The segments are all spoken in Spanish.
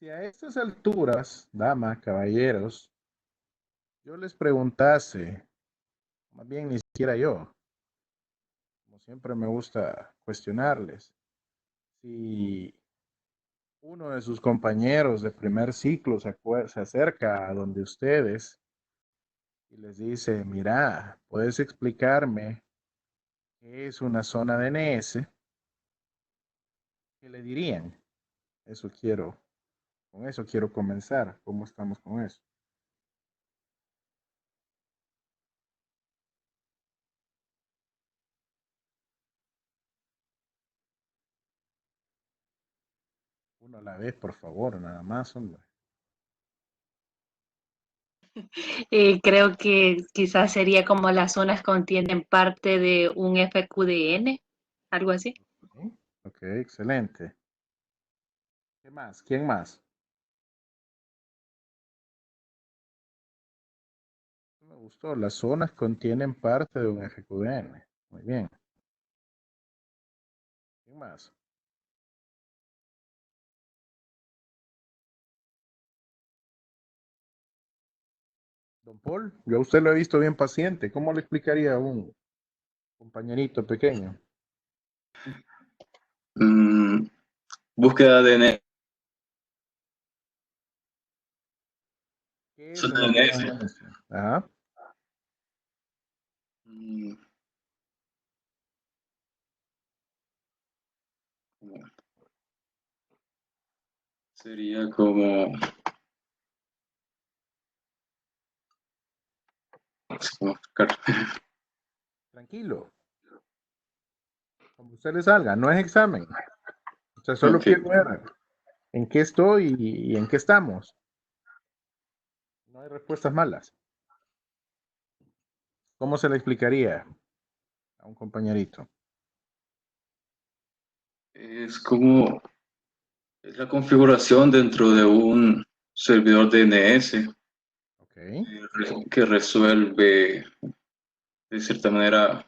Si a estas alturas, damas, caballeros, yo les preguntase, más bien ni siquiera yo, como siempre me gusta cuestionarles, si uno de sus compañeros de primer ciclo se acerca a donde ustedes y les dice, mira, ¿puedes explicarme qué es una zona DNS? ¿Qué le dirían? Eso quiero, con eso quiero comenzar. ¿Cómo estamos con eso? Uno a la vez, por favor, nada más, hombre. Creo que quizás sería como las zonas contienen parte de un FQDN, algo así. Ok, ok, excelente. ¿Qué más? ¿Quién más? Me gustó. Las zonas contienen parte de un FQDN. Muy bien. ¿Quién más? Don Paul, yo a usted lo he visto bien paciente. ¿Cómo le explicaría a un compañerito pequeño? Mm, búsqueda de ¿Qué es una zona DNS. de DNS? Ajá. Mm, sería como, no sé cómo explicar. Tranquilo. Como usted le salga. No es examen. O sea, solo Ok, quiero ver en qué estoy y en qué estamos. No hay respuestas malas. ¿Cómo se le explicaría a un compañerito? es como es la configuración dentro de un servidor DNS Ok. que resuelve de cierta manera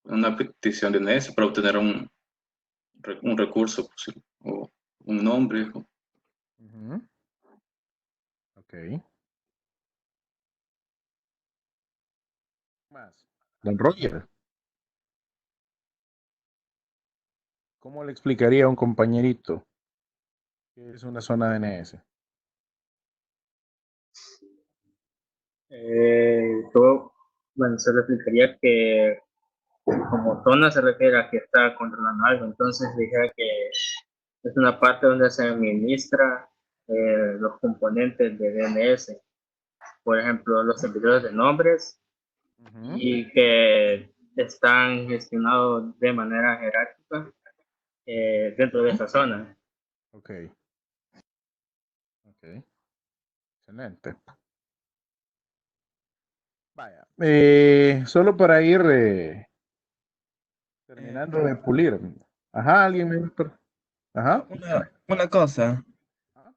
una petición DNS para obtener un recurso posible, o un nombre. Ujú. Ok. Más. Don Roger, ¿cómo le explicaría a un compañerito qué es una zona DNS? Bueno, se explicaría que como zona se refiere a que está controlando algo, entonces dijera que es una parte donde se administra los componentes de DNS, por ejemplo, los servidores de nombres Ujú. y que están gestionados de manera jerárquica dentro de esa zona. Ok. Ok. Excelente. Vaya. Solo para ir terminando de pulir. Ajá, alguien me... Ajá. Una cosa, Ah,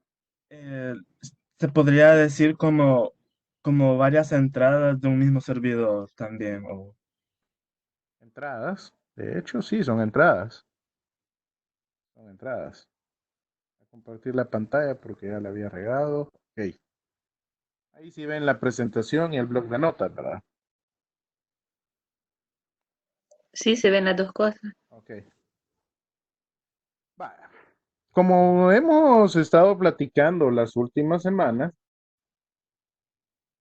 eh, se podría decir como varias entradas de un mismo servidor también. entradas. De hecho, sí, son entradas. Son entradas. Voy a compartir la pantalla porque ya la había regado. Ok. Ahí sí ven la presentación y el blog de notas, ¿verdad? Sí, se ven las dos cosas. Ok. Vaya. Como hemos estado platicando las últimas semanas,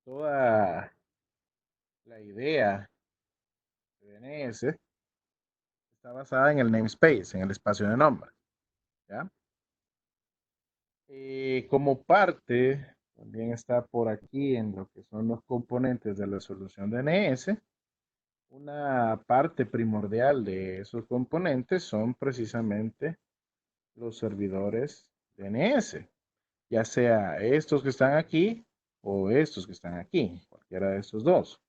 toda la idea de DNS está basada en el namespace, en el espacio de nombre. ¿Ya? Como parte, también está por aquí en lo que son los componentes de la solución DNS. Una parte primordial de esos componentes son precisamente los servidores DNS, ya sea estos que están aquí o estos que están aquí, cualquiera de estos dos.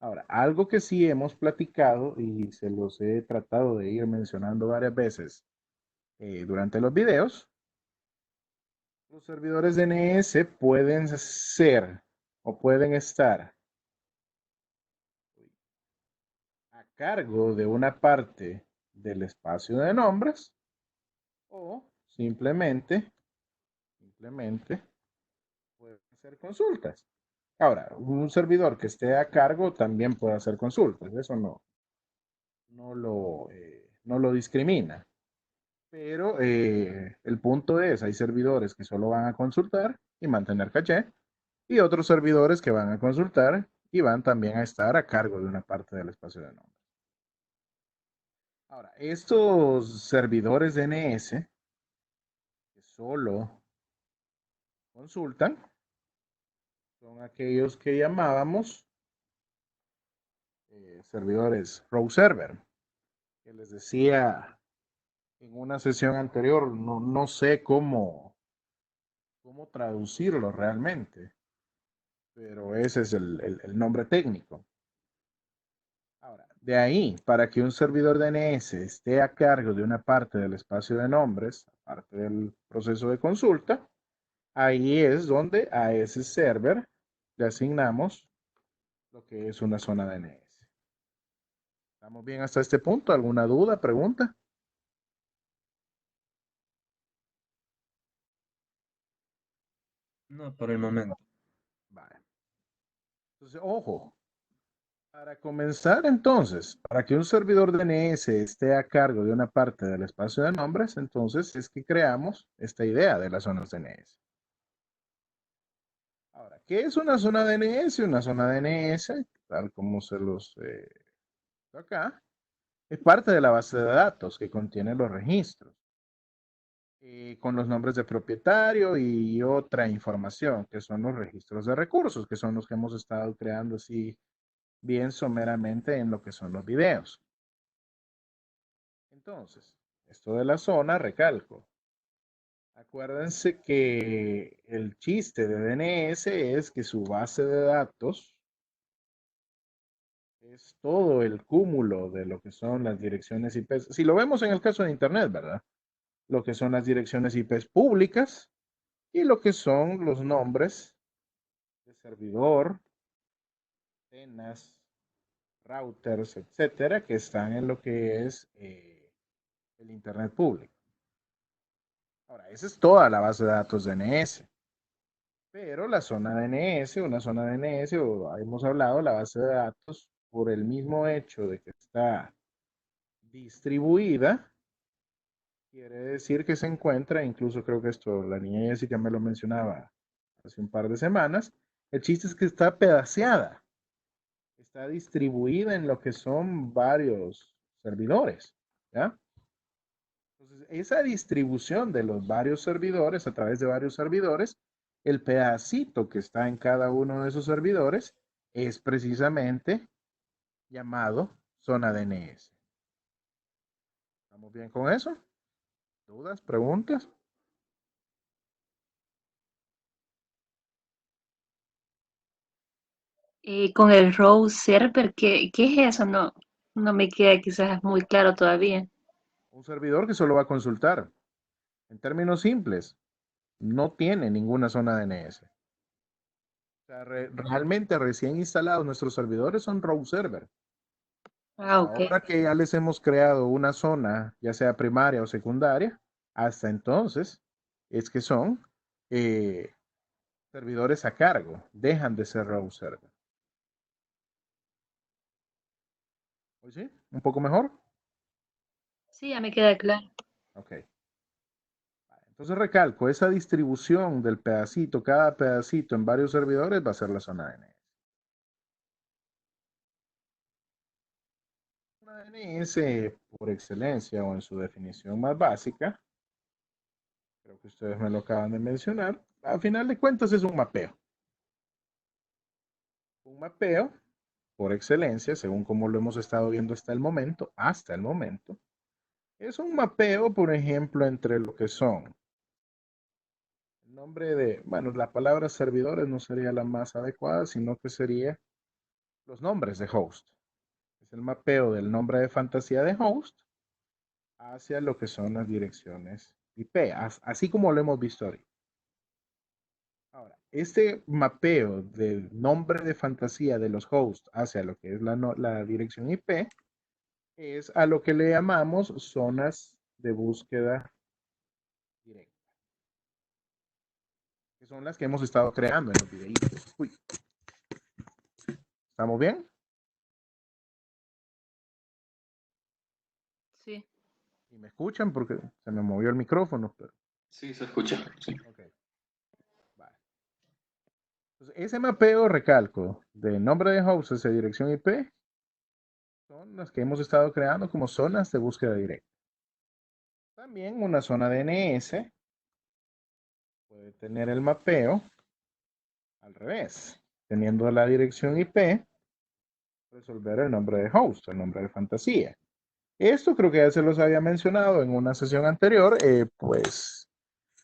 Ahora, algo que sí hemos platicado y se los he tratado de ir mencionando varias veces durante los videos, los servidores DNS pueden ser o pueden estar a cargo de una parte del espacio de nombres o simplemente simplemente puede hacer consultas. Ahora, un servidor que esté a cargo también puede hacer consultas, eso no lo discrimina. Pero el punto es, hay servidores que solo van a consultar y mantener caché, y otros servidores que van a consultar y van también a estar a cargo de una parte del espacio de nombre. Ahora, estos servidores DNS que solo consultan son aquellos que llamábamos servidores row server, que les decía en una sesión anterior, no sé cómo traducirlo realmente, pero ese es el nombre técnico. Ahora, de ahí, para que un servidor DNS esté a cargo de una parte del espacio de nombres, aparte del proceso de consulta, ahí es donde a ese server le asignamos lo que es una zona DNS. ¿Estamos bien hasta este punto? ¿Alguna duda, pregunta? No, por el momento. Vale. Entonces, ojo, para comenzar entonces, para que un servidor DNS esté a cargo de una parte del espacio de nombres, entonces es que creamos esta idea de las zonas DNS. Ahora, ¿qué es una zona DNS? Una zona DNS, tal como se los acá, es parte de la base de datos que contiene los registros, con los nombres de propietario y otra información, que son los registros de recursos, que son los que hemos estado creando así bien someramente en lo que son los videos. Entonces, esto de la zona, recalco. Acuérdense que el chiste de DNS es que su base de datos es todo el cúmulo de lo que son las direcciones IP. Si lo vemos en el caso de Internet, ¿verdad? Lo que son las direcciones IP públicas y lo que son los nombres de servidor, antenas, routers, etcétera, que están en lo que es el Internet público. Ahora, esa es toda la base de datos DNS. Pero la zona DNS, una zona DNS, o hemos hablado, la base de datos, por el mismo hecho de que está distribuida, quiere decir que se encuentra, incluso creo que esto la niña Jessica me lo mencionaba hace un par de semanas, el chiste es que está pedaceada, está distribuida en lo que son varios servidores, ¿ya? Entonces, esa distribución de los varios servidores, a través de varios servidores, el pedacito que está en cada uno de esos servidores es precisamente llamado zona DNS. ¿Estamos bien con eso? ¿Dudas? ¿Preguntas? Con el row server, ¿qué es eso? No, no me queda quizás muy claro todavía. Un servidor que solo va a consultar. En términos simples, no tiene ninguna zona DNS. O sea, realmente recién instalados nuestros servidores son row server. Ah, Hasta ok. ahora que ya les hemos creado una zona, ya sea primaria o secundaria, hasta entonces es que son eh, servidores a cargo, dejan de ser row server. ¿Hoy sí? ¿Un poco mejor? Sí, ya me queda claro. Ok. Entonces recalco, esa distribución del pedacito, cada pedacito en varios servidores va a ser la zona DNS. Una DNS por excelencia o en su definición más básica, creo que ustedes me lo acaban de mencionar, al final de cuentas es un mapeo. Un mapeo por excelencia, según como lo hemos estado viendo hasta el momento, es un mapeo, por ejemplo, entre lo que son el nombre de, bueno, la palabra servidores no sería la más adecuada, sino que sería los nombres de host. Es el mapeo del nombre de fantasía de host hacia lo que son las direcciones IP, así como lo hemos visto ahorita. Ahora, este mapeo del nombre de fantasía de los hosts hacia lo que es la dirección IP es a lo que le llamamos zonas de búsqueda directa. son las que hemos estado creando en los videitos. Uy, ¿estamos bien? Sí. ¿Y me escuchan? Porque se me movió el micrófono. Pero... Sí, se escucha. Sí. Okay. Vale. Entonces, ese mapeo, recalco, de nombre de host y dirección IP son las que hemos estado creando como zonas de búsqueda directa. También una zona DNS puede tener el mapeo al revés, teniendo la dirección IP, resolver el nombre de host, el nombre de fantasía. Esto creo que ya se los había mencionado en una sesión anterior, pues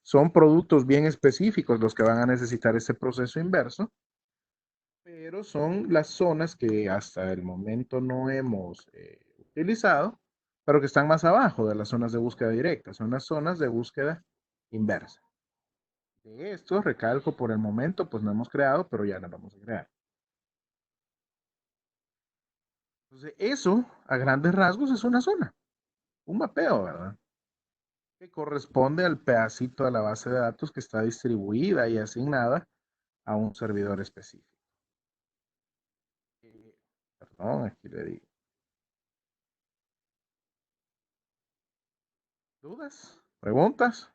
son productos bien específicos los que van a necesitar este proceso inverso, pero son las zonas que hasta el momento no hemos utilizado, pero que están más abajo de las zonas de búsqueda directa, son las zonas de búsqueda inversa. De esto, recalco, por el momento, pues no hemos creado, pero ya las vamos a crear. Entonces, eso, a grandes rasgos, es una zona, un mapeo, ¿verdad? Que corresponde al pedacito de la base de datos que está distribuida y asignada a un servidor específico. Perdón, aquí le digo. ¿Dudas? ¿Preguntas?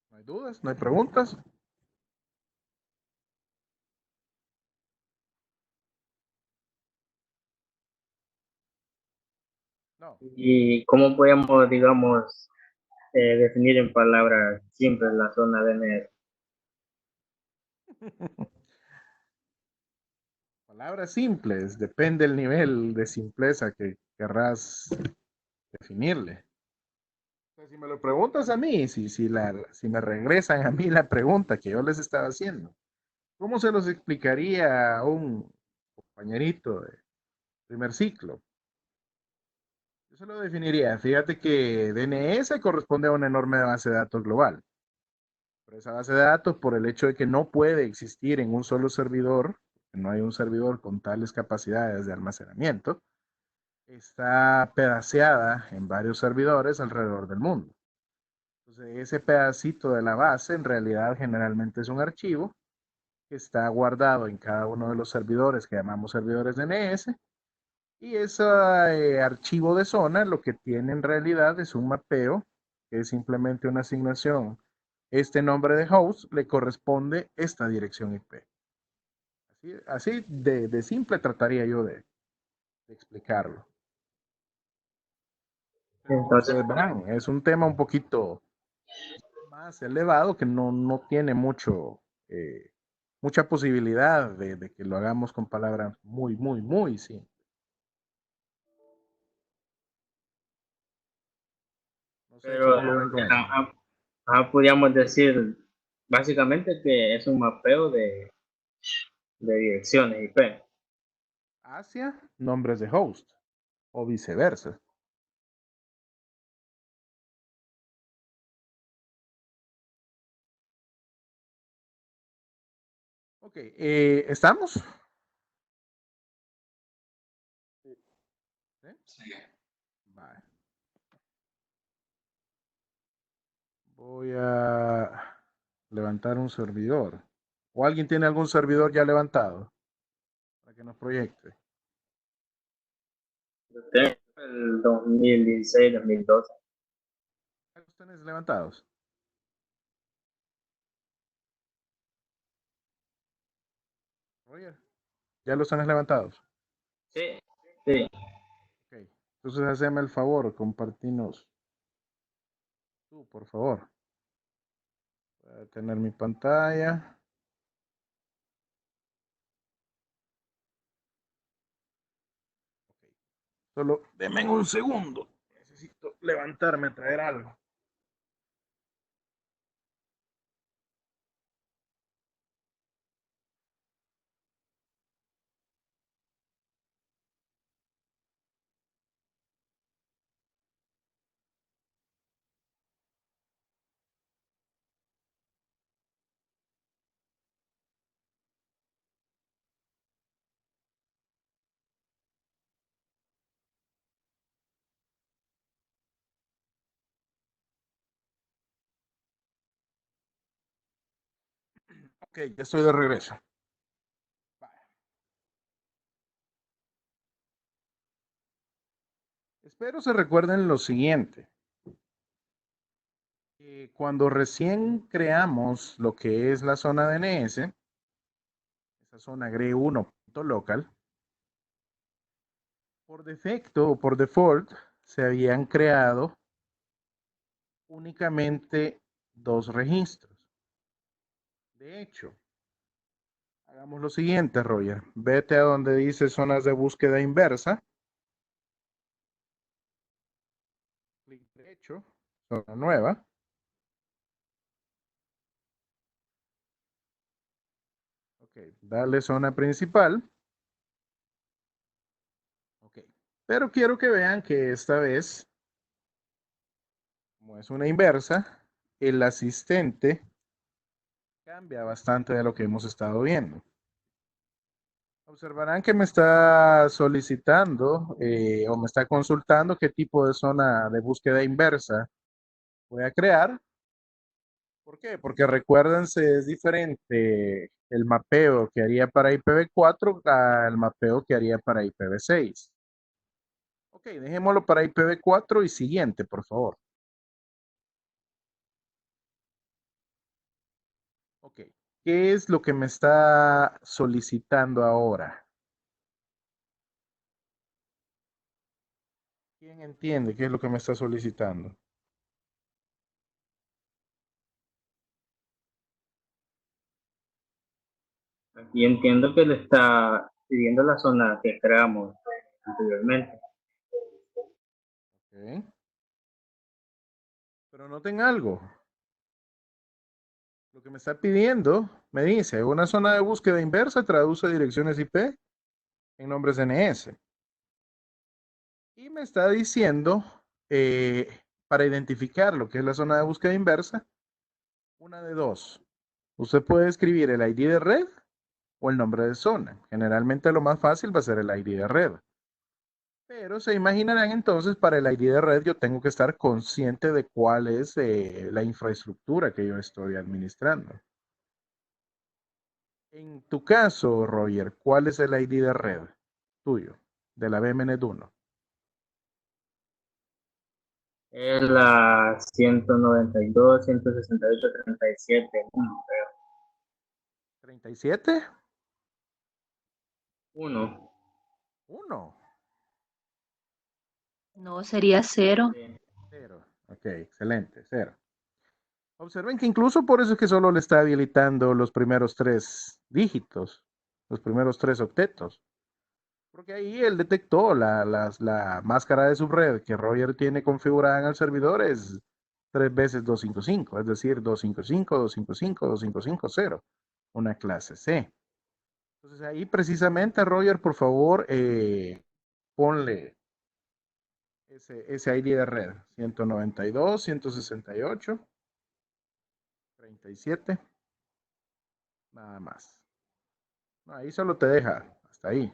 ¿No hay dudas? ¿No hay preguntas? No. ¿Y cómo podemos, digamos, definir en palabras simples la zona DNS? Palabras simples, depende del nivel de simpleza que querrás definirle. O sea, si me lo preguntas a mí, si me regresan a mí la pregunta que yo les estaba haciendo, ¿cómo se los explicaría a un compañerito de primer ciclo? Yo se lo definiría. Fíjate que DNS corresponde a una enorme base de datos global. Pero esa base de datos, por el hecho de que no puede existir en un solo servidor, no hay un servidor con tales capacidades de almacenamiento, está pedaceada en varios servidores alrededor del mundo. Entonces, ese pedacito de la base en realidad generalmente es un archivo que está guardado en cada uno de los servidores que llamamos servidores DNS. Y ese archivo de zona lo que tiene en realidad es un mapeo, que es simplemente una asignación. Este nombre de host le corresponde esta dirección IP. Así de simple trataría yo de explicarlo. Pero como Entonces, ustedes verán, es un tema un poquito más elevado que no tiene mucha posibilidad de que lo hagamos con palabras muy simples. No sé pero cómo lo ven con eso. podríamos decir básicamente que es un mapeo de direcciones IP. Hacia nombres de host o viceversa. Ok, ¿estamos? ¿Sí? Sí. Vale. Voy a levantar un servidor. ¿O alguien tiene algún servidor ya levantado para que nos proyecte? El 2016-2012. ¿Ya los tenés levantados? Roger, ¿ya los tenés levantados? Sí, sí. Ok. Entonces, haceme el favor, compartinos tú, por favor. Voy a tener mi pantalla. Ok. Solo denme un segundo. Necesito levantarme a traer algo. Ok, ya estoy de regreso. Espero se recuerden lo siguiente. Cuando recién creamos lo que es la zona DNS, esa zona GRE1.local, por defecto o por default se habían creado únicamente 2 registros. De hecho, hagamos lo siguiente, Roger. Vete a donde dice zonas de búsqueda inversa. Clic derecho, zona nueva. Ok, dale zona principal. Ok, pero quiero que vean que esta vez, como es una inversa, el asistente cambia bastante de lo que hemos estado viendo. Observarán que me está solicitando o me está consultando qué tipo de zona de búsqueda inversa voy a crear. ¿Por qué? Porque recuérdense, es diferente el mapeo que haría para IPv4 al mapeo que haría para IPv6. Ok, dejémoslo para IPv4 y siguiente, por favor. Ok, ¿qué es lo que me está solicitando ahora? ¿Quién entiende qué es lo que me está solicitando? Aquí entiendo que le está pidiendo la zona que creamos anteriormente. Ok. Pero noten algo. Lo que me está pidiendo, me dice, una zona de búsqueda inversa traduce direcciones IP en nombres NS. Y me está diciendo, para identificar lo que es la zona de búsqueda inversa, una de dos. Usted puede escribir el ID de red o el nombre de zona. Generalmente lo más fácil va a ser el ID de red. Pero se imaginarán entonces, para el ID de red yo tengo que estar consciente de cuál es la infraestructura que yo estoy administrando. En tu caso, Roger, ¿cuál es el ID de red tuyo de la BMNet 1? Es la 192, 168, 37, 1, creo. ¿37? 1. 1. No, sería 0. Sí. 0. Ok, excelente, 0. Observen que incluso por eso es que solo le está habilitando los primeros 3 dígitos, los primeros 3 octetos. Porque ahí él detectó la máscara de subred que Roger tiene configurada en el servidor es 3 veces 255, es decir, 255, 255, 2550, una clase C. Entonces ahí precisamente, Roger, por favor, ponle ese ID de red, 192, 168, 37, nada más. No, ahí solo te deja, hasta ahí.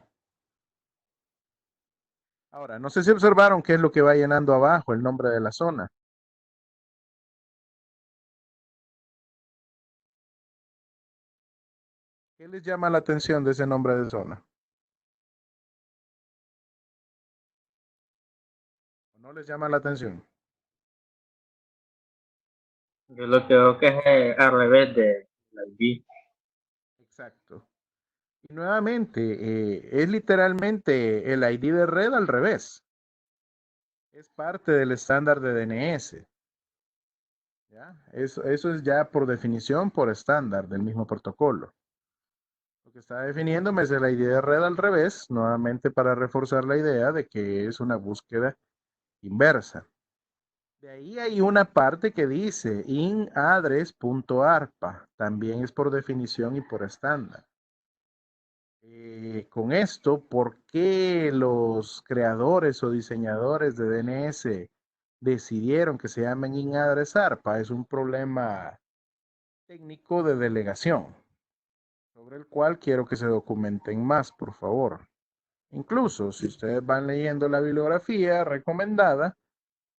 Ahora, no sé si observaron qué es lo que va llenando abajo, el nombre de la zona. ¿Qué les llama la atención de ese nombre de zona? ¿O no les llama la atención? Yo lo que veo que es al revés de la ID. Exacto. Y nuevamente, es literalmente el ID de red al revés. Es parte del estándar de DNS. ¿Ya? Eso es ya por definición, por estándar del mismo protocolo. Lo que está definiéndome es el ID de red al revés, nuevamente para reforzar la idea de que es una búsqueda inversa. De ahí hay una parte que dice inaddress.arpa, también es por definición y por estándar. Con esto, ¿por qué los creadores o diseñadores de DNS decidieron que se llamen inaddress.arpa? Es un problema técnico de delegación, sobre el cual quiero que se documenten más, por favor. Incluso si ustedes van leyendo la bibliografía recomendada,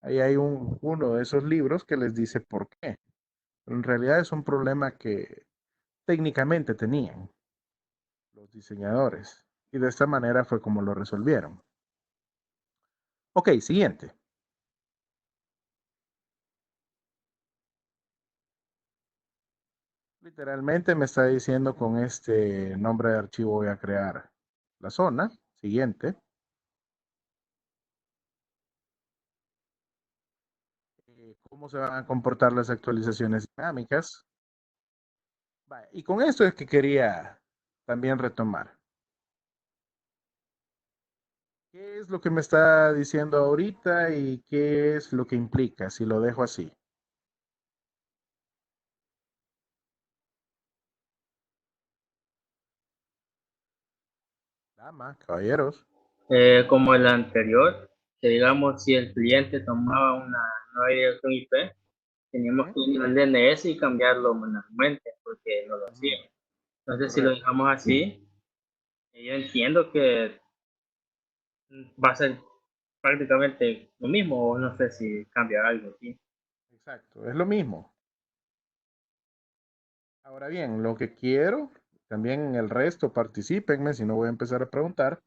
ahí hay uno de esos libros que les dice por qué. Pero en realidad es un problema técnicamente tenían los diseñadores. Y de esta manera fue como lo resolvieron. Ok, siguiente. Literalmente me está diciendo con este nombre de archivo voy a crear la zona. Siguiente. ¿Cómo se van a comportar las actualizaciones dinámicas? Y con esto es que quería también retomar. ¿Qué es lo que me está diciendo ahorita y qué es lo que implica si lo dejo así? Dama, caballeros. Como el anterior, que digamos, si el cliente tomaba una nueva dirección IP, teníamos Ujú, que ir al DNS y cambiarlo manualmente, porque no lo hacía. ujú, Entonces, si lo correcto. dejamos así, yo entiendo que va a ser prácticamente lo mismo, o no sé si cambia algo aquí. Exacto, es lo mismo. Ahora bien, lo que quiero, también el resto particípenme, si no voy a empezar a preguntar,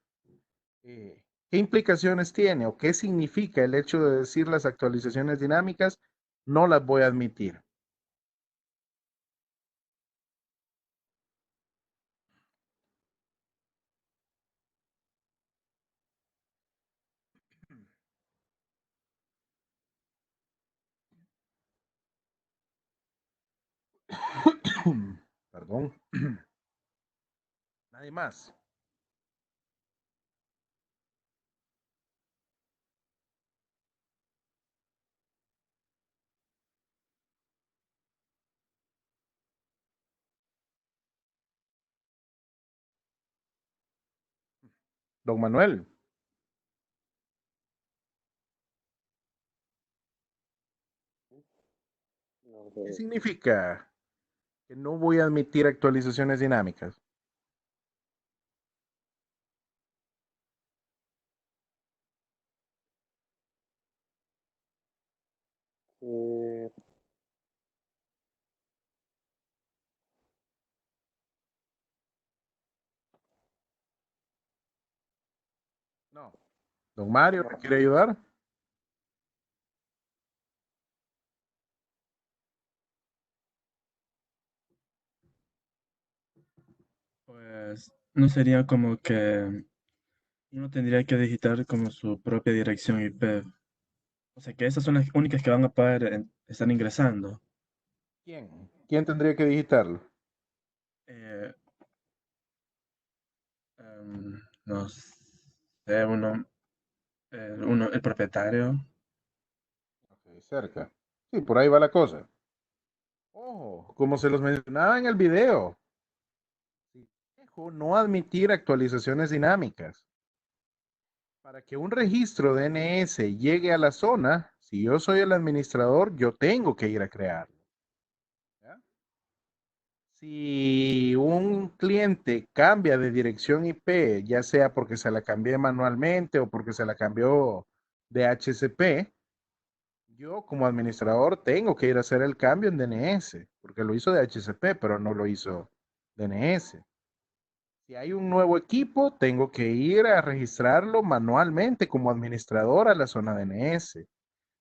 ¿qué implicaciones tiene o qué significa el hecho de decir las actualizaciones dinámicas? No las voy a admitir. Perdón. Nadie más. Don Manuel, ¿qué significa que no voy a admitir actualizaciones dinámicas? No. Don Mario, ¿me quiere ayudar? Pues no sería como que uno tendría que digitar como su propia dirección IP. O sea que esas son las únicas que van a poder estar ingresando. ¿Quién? ¿Quién tendría que digitarlo? Eh, no sé, el propietario. Ok, cerca. Sí, por ahí va la cosa. Ojo, como se los mencionaba en el video, si dejo no admitir actualizaciones dinámicas. Para que un registro DNS llegue a la zona, si yo soy el administrador, yo tengo que ir a crearlo. ¿Ya? Si un cliente cambia de dirección IP, ya sea porque se la cambié manualmente o porque se la cambió de HCP, yo como administrador tengo que ir a hacer el cambio en DNS, porque lo hizo de HCP, pero no lo hizo DNS. Si hay un nuevo equipo, tengo que ir a registrarlo manualmente como administrador a la zona DNS.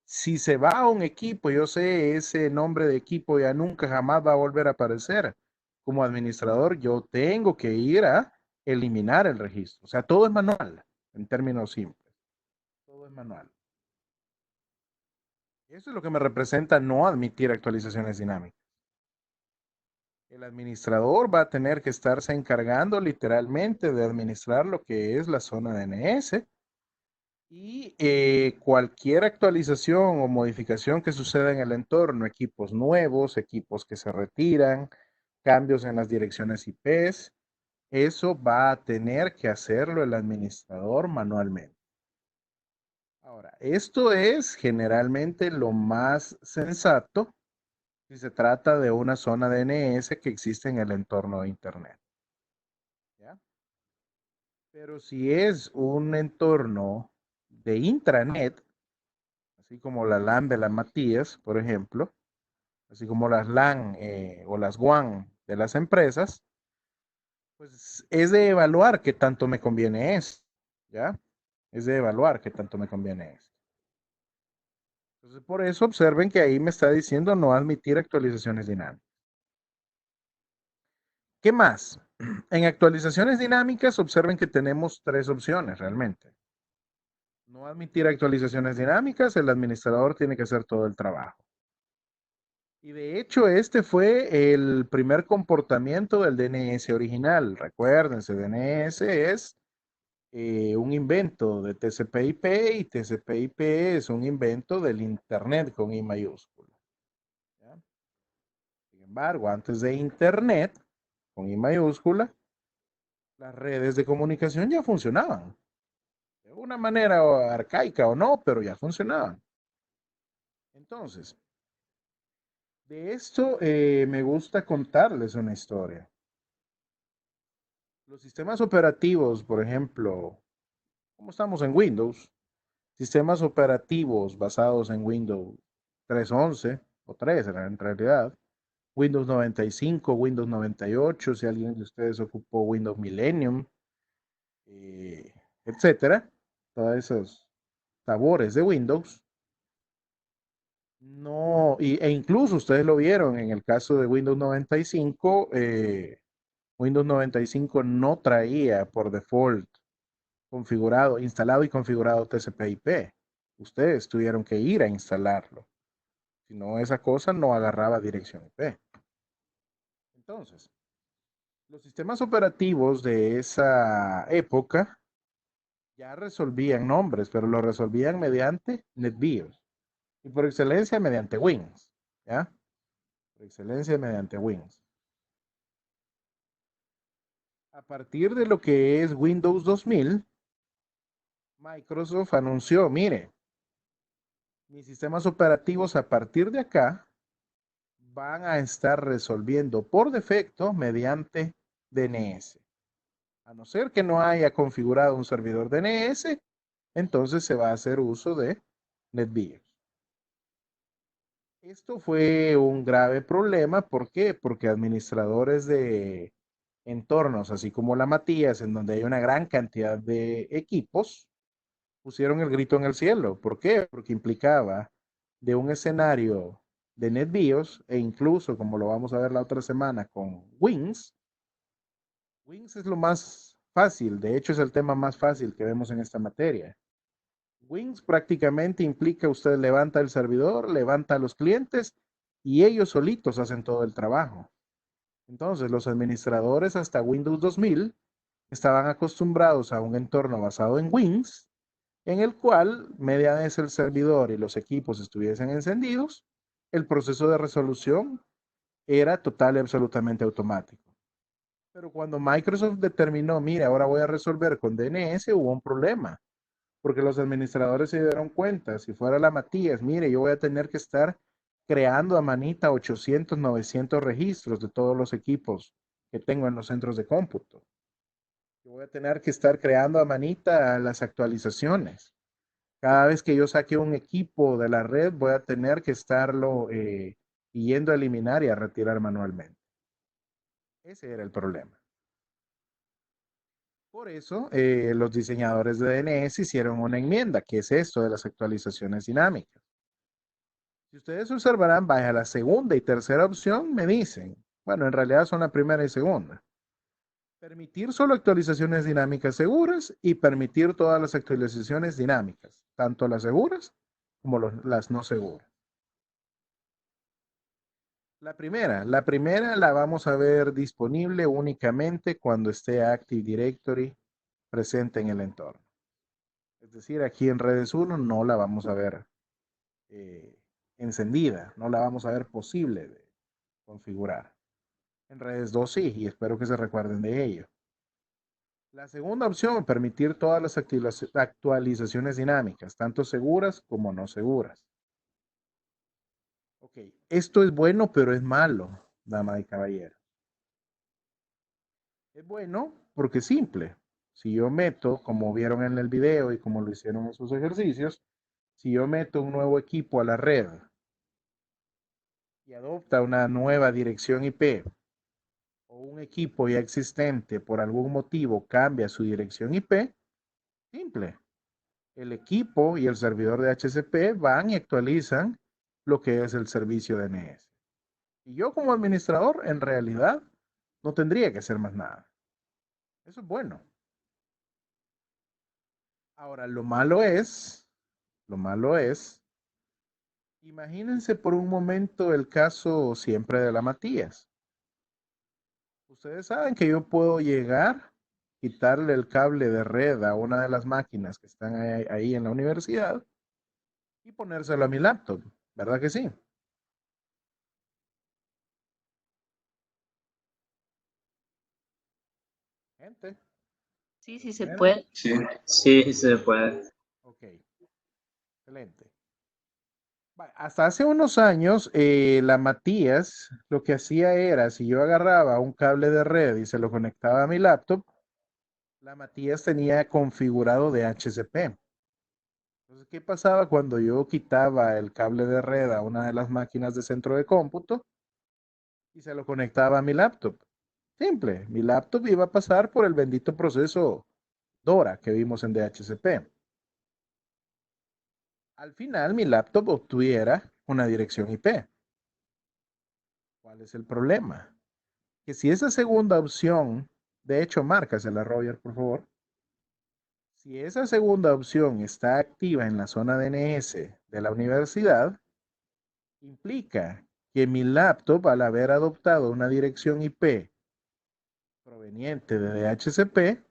Si se va a un equipo, yo sé ese nombre de equipo ya nunca jamás va a volver a aparecer. Como administrador, yo tengo que ir a eliminar el registro. O sea, todo es manual, en términos simples. Todo es manual. Eso es lo que me representa no admitir actualizaciones dinámicas. El administrador va a tener que estarse encargando literalmente de administrar lo que es la zona DNS y cualquier actualización o modificación que suceda en el entorno, equipos nuevos, equipos que se retiran, cambios en las direcciones IPs, eso va a tener que hacerlo el administrador manualmente. Ahora, esto es generalmente lo más sensato si se trata de una zona DNS que existe en el entorno de Internet. ¿Ya? Pero si es un entorno de intranet, así como la LAN de la Matías, por ejemplo, así como las LAN o las WAN de las empresas, pues es de evaluar qué tanto me conviene esto, ¿ya? Es de evaluar qué tanto me conviene esto. Entonces, por eso observen que ahí me está diciendo no admitir actualizaciones dinámicas. ¿Qué más? En actualizaciones dinámicas, observen que tenemos tres opciones realmente. No admitir actualizaciones dinámicas, el administrador tiene que hacer todo el trabajo. Y de hecho, este fue el primer comportamiento del DNS original. Recuérdense, DNS es un invento de TCP/IP y TCP/IP es un invento del Internet con I mayúscula. ¿Ya? Sin embargo, antes de Internet, con I mayúscula, las redes de comunicación ya funcionaban. De una manera arcaica o no, pero ya funcionaban. Entonces, de esto me gusta contarles una historia. Los sistemas operativos, por ejemplo, como estamos en Windows, sistemas operativos basados en Windows 3.11 o 3 en realidad, Windows 95, Windows 98, si alguien de ustedes ocupó Windows Millennium, etcétera, todos esos sabores de Windows. No, e incluso ustedes lo vieron en el caso de Windows 95, Windows 95 no traía por default configurado, instalado y configurado TCP/IP. Ustedes tuvieron que ir a instalarlo. Si no, esa cosa no agarraba dirección IP. Entonces, los sistemas operativos de esa época ya resolvían nombres, pero lo resolvían mediante NetBIOS y por excelencia mediante Wings, ¿ya? Por excelencia mediante Wings. A partir de lo que es Windows 2000, Microsoft anunció, mire, mis sistemas operativos a partir de acá van a estar resolviendo por defecto mediante DNS. A no ser que no haya configurado un servidor DNS, entonces se va a hacer uso de NetBIOS. Esto fue un grave problema. ¿Por qué? Porque administradores de entornos, así como la Matías, en donde hay una gran cantidad de equipos, pusieron el grito en el cielo. ¿Por qué? Porque implicaba de un escenario de NetBIOS e incluso, como lo vamos a ver la otra semana con Wings, Wings es lo más fácil, de hecho es el tema más fácil que vemos en esta materia. Wings prácticamente implica usted levanta el servidor, levanta a los clientes y ellos solitos hacen todo el trabajo. Entonces los administradores hasta Windows 2000 estaban acostumbrados a un entorno basado en Wings, en el cual, media vez el servidor y los equipos estuviesen encendidos, el proceso de resolución era total y absolutamente automático. Pero cuando Microsoft determinó, mire, ahora voy a resolver con DNS, hubo un problema, porque los administradores se dieron cuenta, si fuera la Matías, mire, yo voy a tener que estar creando a manita 800, 900 registros de todos los equipos que tengo en los centros de cómputo. Yo voy a tener que estar creando a manita las actualizaciones. Cada vez que yo saque un equipo de la red, voy a tener que estarlo yendo a eliminar y a retirar manualmente. Ese era el problema. Por eso, los diseñadores de DNS hicieron una enmienda, que es esto de las actualizaciones dinámicas. Si ustedes observarán, vaya la segunda y tercera opción, me dicen, bueno, en realidad son la primera y segunda. Permitir solo actualizaciones dinámicas seguras y permitir todas las actualizaciones dinámicas, tanto las seguras como las no seguras. La primera la vamos a ver disponible únicamente cuando esté Active Directory presente en el entorno. Es decir, aquí en redes 1 no la vamos a ver encendida, no la vamos a ver posible de configurar. En redes 2 sí, y espero que se recuerden de ello. La segunda opción, permitir todas las actualizaciones dinámicas, tanto seguras como no seguras. Ok, esto es bueno, pero es malo, dama y caballero. Es bueno porque es simple. Si yo meto, como vieron en el video y como lo hicieron en sus ejercicios, si yo meto un nuevo equipo a la red y adopta una nueva dirección IP un equipo ya existente por algún motivo cambia su dirección IP, simple. El equipo y el servidor de HCP van y actualizan lo que es el servicio DNS. Y yo como administrador, en realidad, no tendría que hacer más nada. Eso es bueno. Ahora, lo malo es, imagínense por un momento el caso siempre de la Matías. Ustedes saben que yo puedo llegar, quitarle el cable de red a una de las máquinas que están ahí en la universidad y ponérselo a mi laptop, ¿verdad que sí? Gente, Sí, ¿me sí se entienden? puede. Sí, Sí, se puede. Ok, excelente. Hasta hace unos años, la Matías lo que hacía era, si yo agarraba un cable de red y se lo conectaba a mi laptop, la Matías tenía configurado de HCP. Entonces, ¿qué pasaba cuando yo quitaba el cable de red a una de las máquinas de centro de cómputo y se lo conectaba a mi laptop? Simple, mi laptop iba a pasar por el bendito proceso DORA que vimos en DHCP. Al final, mi laptop obtuviera una dirección IP. ¿Cuál es el problema? Que si esa segunda opción, de hecho, márcasela, Roger, por favor. Si esa segunda opción está activa en la zona DNS de la universidad, implica que mi laptop, al haber adoptado una dirección IP proveniente de DHCP,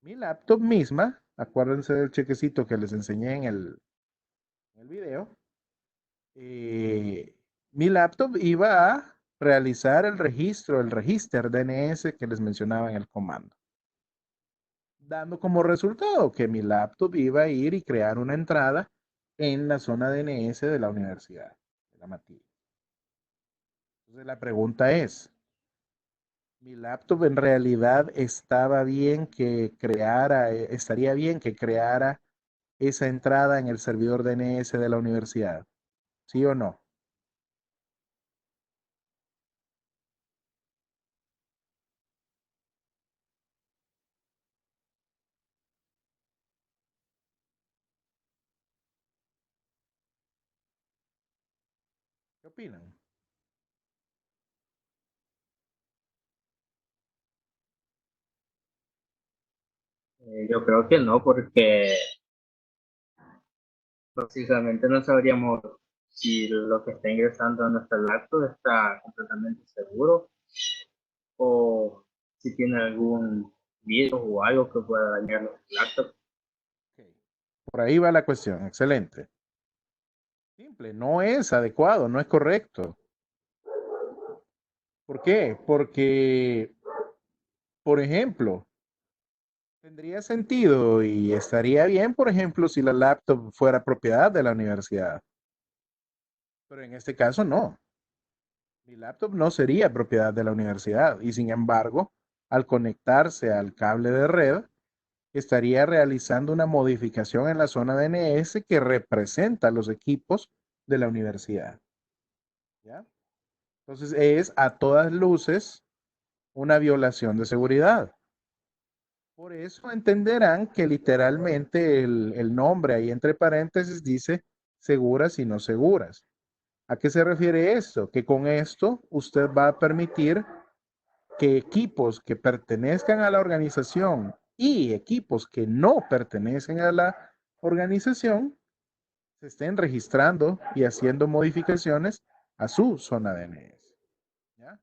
mi laptop misma, acuérdense del chequecito que les enseñé en el video, mi laptop iba a realizar el registro, el register DNS que les mencionaba en el comando, dando como resultado que mi laptop iba a ir y crear una entrada en la zona DNS de la universidad, de la Matías. Entonces la pregunta es, ¿mi laptop en realidad estaba bien que creara, estaría bien que creara esa entrada en el servidor DNS de la universidad? ¿Sí o no? ¿Qué opinan? Yo creo que no, porque precisamente no sabríamos si lo que está ingresando a nuestro laptop está completamente seguro o si tiene algún virus o algo que pueda dañar los laptops. Ok. Por ahí va la cuestión. Excelente. Simple, no es adecuado, no es correcto. ¿Por qué? Porque, por ejemplo, tendría sentido y estaría bien, por ejemplo, si la laptop fuera propiedad de la universidad. Pero en este caso no. Mi laptop no sería propiedad de la universidad y sin embargo, al conectarse al cable de red, estaría realizando una modificación en la zona DNS que representa los equipos de la universidad. ¿Ya? Entonces es a todas luces una violación de seguridad. Por eso entenderán que literalmente el nombre ahí entre paréntesis dice seguras y no seguras. ¿A qué se refiere esto? Que con esto usted va a permitir que equipos que pertenezcan a la organización y equipos que no pertenecen a la organización se estén registrando y haciendo modificaciones a su zona DNS. ¿Ya?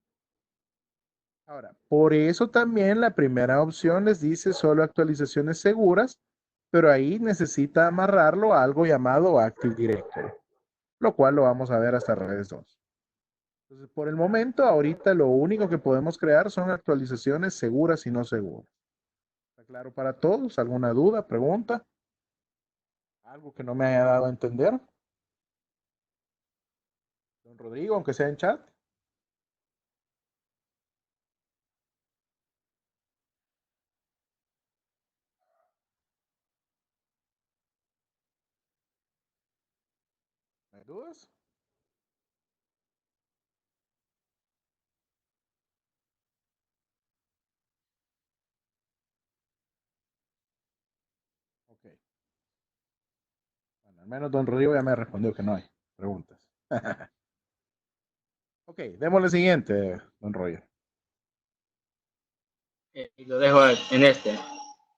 Ahora, por eso también la primera opción les dice solo actualizaciones seguras, pero ahí necesita amarrarlo a algo llamado Active Directory, lo cual lo vamos a ver hasta redes 2. Entonces, por el momento, ahorita lo único que podemos crear son actualizaciones seguras y no seguras. ¿Está claro para todos? ¿Alguna duda, pregunta? ¿Algo que no me haya dado a entender? Don Rodrigo, aunque sea en chat. ¿No hay dudas? Ok. Bueno, al menos don Rodrigo ya me respondió que no hay preguntas. Ok, démosle siguiente, don Roger. Y lo dejo en este,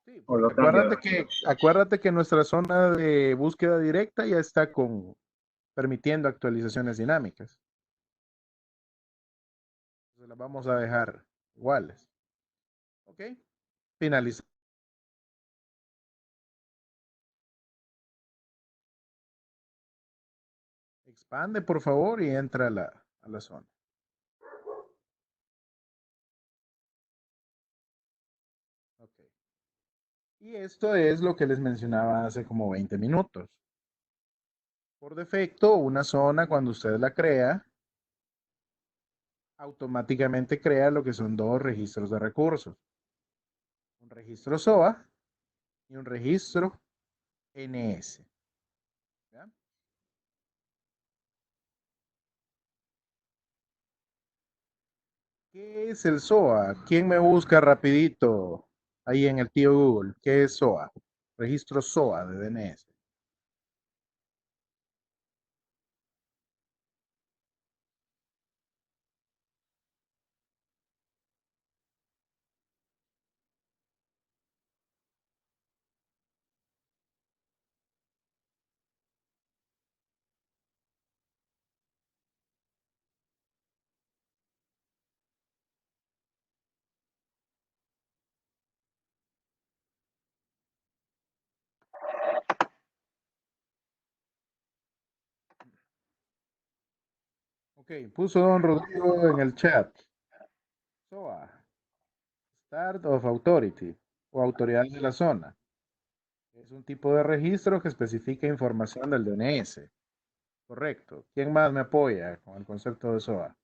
Sí, o porque lo cambio. acuérdate que nuestra zona de búsqueda directa ya está permitiendo actualizaciones dinámicas. Entonces las vamos a dejar iguales. Ok, finaliza. Expande, por favor, y entra a la zona. Ok. Y esto es lo que les mencionaba hace como 20 minutos. Por defecto, una zona, cuando usted la crea, automáticamente crea lo que son dos registros de recursos. Un registro SOA y un registro NS. ¿Ya? ¿Qué es el SOA? ¿Quién me busca rapidito ahí en el tío Google? ¿Qué es SOA? Registro SOA de DNS. Ok, puso don Rodrigo en el chat. SOA, Start of Authority o autoridad de la zona. Es un tipo de registro que especifica información del DNS. Correcto. ¿Quién más me apoya con el concepto de SOA?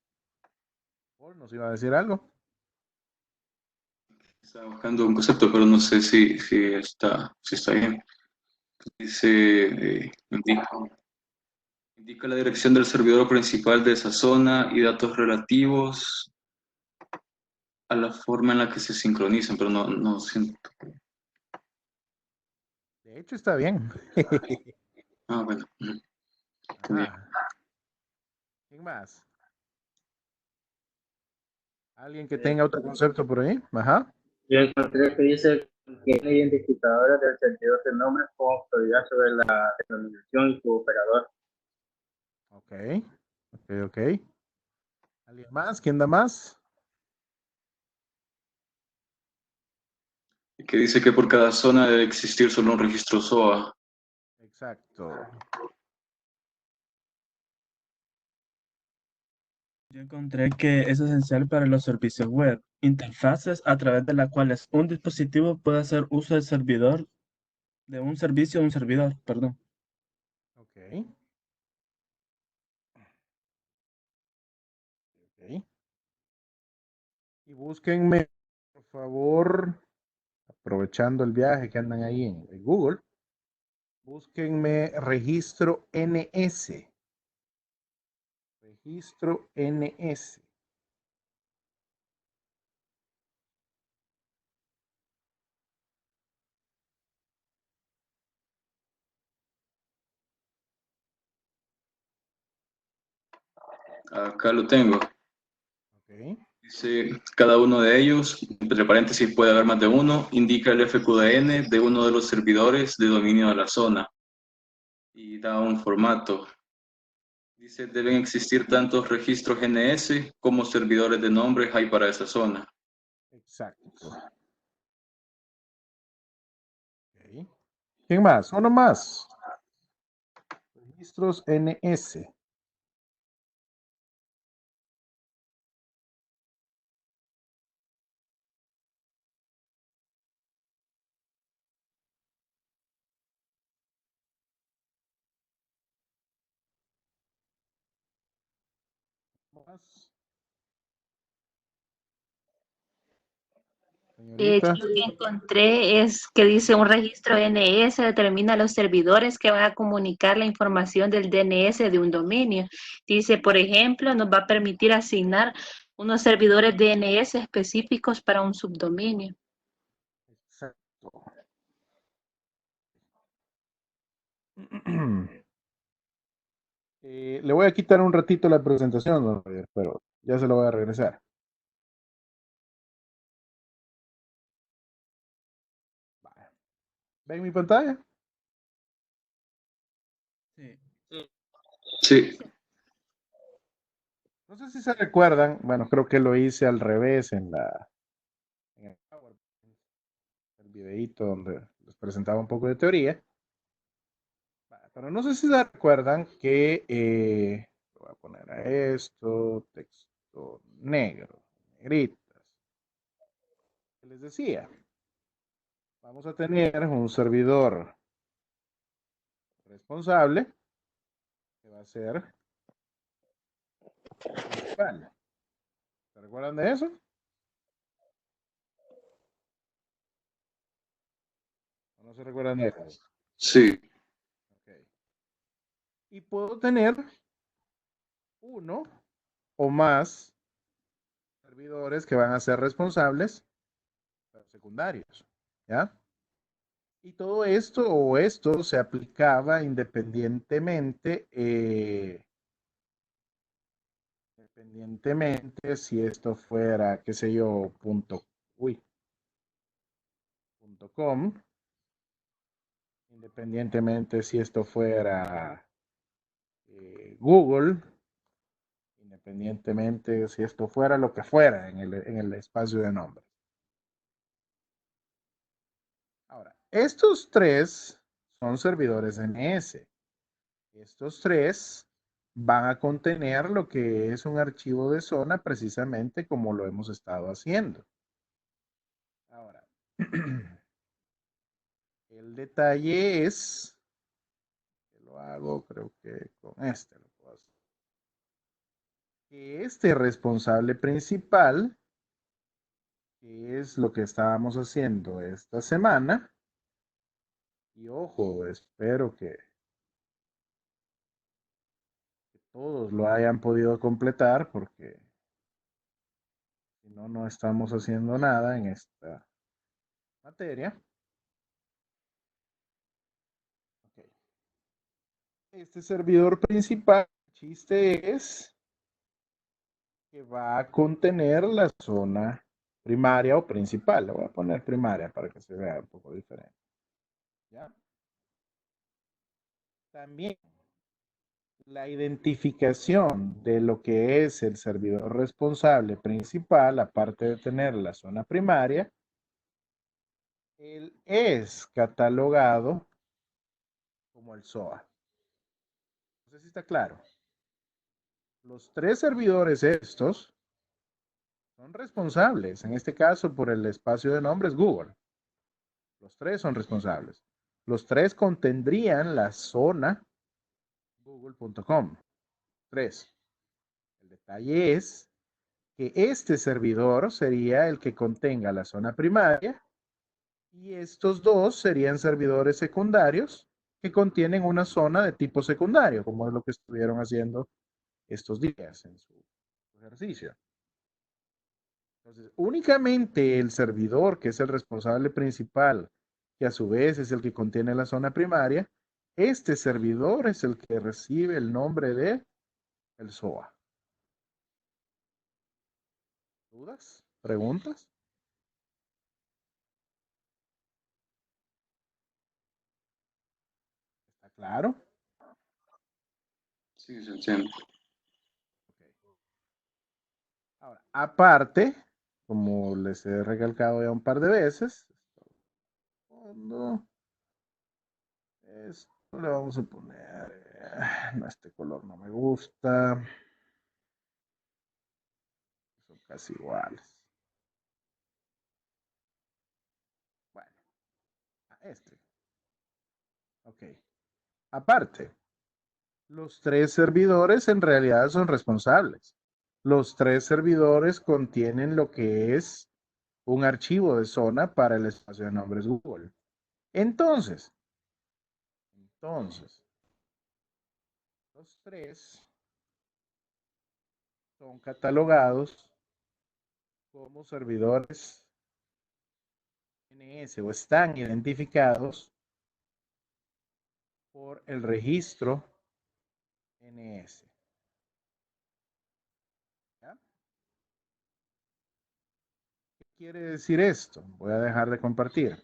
¿Paul nos iba a decir algo? Estaba buscando un concepto, pero no sé si está bien. Dice, indica la dirección del servidor principal de esa zona y datos relativos a la forma en la que se sincronizan, pero no siento. De hecho, está bien. Ah, bueno. Bien. Ajá. ¿Quién más? ¿Alguien que tenga otro concepto por ahí? Ajá. Yo encontré que dice que tiene identificadores del servidor de nombres con autoridad sobre la denominación y su operador. Ok. Ok. ¿Alguien más? ¿Quién da más? Que dice que por cada zona debe existir solo un registro SOA. Exacto. Yo encontré que es esencial para los servicios web, interfaces a través de las cuales un dispositivo puede hacer uso del servidor, de un servicio o un servidor, perdón. Ok. Ok. Y búsquenme, por favor, aprovechando el viaje que andan ahí en Google, búsquenme registro NS. Registro NS. Acá lo tengo. Ok. Dice, cada uno de ellos, entre paréntesis puede haber más de uno, indica el FQDN de uno de los servidores de dominio de la zona y da un formato. Dice, deben existir tantos registros NS como servidores de nombres hay para esa zona. Exacto. Ok. ¿Quién más? Uno más. Registros NS. Más. Señorita. Yo lo que encontré es que dice un registro DNS determina los servidores que van a comunicar la información del DNS de un dominio. Dice, por ejemplo, nos va a permitir asignar unos servidores DNS específicos para un subdominio. Exacto. Le voy a quitar un ratito la presentación, don Roger, pero ya se lo voy a regresar. ¿Ven mi pantalla? Sí. Sí, No sé si se recuerdan, bueno, creo que lo hice al revés en el PowerPoint, el videíto donde les presentaba un poco de teoría. Pero no sé si se recuerdan que voy a poner a esto, texto negro, negritas. Les decía, vamos a tener un servidor responsable que va a ser principal. ¿Se recuerdan de eso? ¿O no se recuerdan de eso? sí, Okay. Y puedo tener uno o más servidores que van a ser responsables secundarios, ¿ya? Y todo esto o esto se aplicaba independientemente, independientemente si esto fuera, qué sé yo, punto com, independientemente si esto fuera Google, independientemente si esto fuera lo que fuera en el espacio de nombre. Ahora, estos tres son servidores NS. Estos tres van a contener lo que es un archivo de zona precisamente como lo hemos estado haciendo. Ahora, el detalle es, que lo hago creo que con este lo puedo hacer, que este responsable principal, que es lo que estábamos haciendo esta semana, y ojo, espero que todos lo hayan podido completar porque si no, no estamos haciendo nada en esta materia. Okay. Este servidor principal, el chiste es que va a contener la zona primaria o principal. Le voy a poner primaria para que se vea un poco diferente. ¿Ya? También la identificación de lo que es el servidor responsable principal, aparte de tener la zona primaria, él es catalogado como el SOA. No sé si está claro. Los tres servidores estos son responsables, en este caso por el espacio de nombres Google. Los tres son responsables. Los tres contendrían la zona google.com. Tres. El detalle es que este servidor sería el que contenga la zona primaria y estos dos serían servidores secundarios que contienen una zona de tipo secundario, como es lo que estuvieron haciendo estos días en su ejercicio. Entonces, únicamente el servidor, que es el responsable principal, que a su vez es el que contiene la zona primaria, este servidor es el que recibe el nombre de el SOA. ¿Dudas? ¿Preguntas? ¿Está claro? sí, se entiende. Okay. Ahora, aparte, como les he recalcado ya un par de veces, esto le vamos a poner, no, este color no me gusta, son casi iguales. Bueno, este. Ok. Aparte, los tres servidores en realidad son responsables. Los tres servidores contienen lo que es un archivo de zona para el espacio de nombres Google. Entonces, los tres son catalogados como servidores NS o están identificados por el registro NS. ¿Ya? ¿Qué quiere decir esto? Voy a dejar de compartir.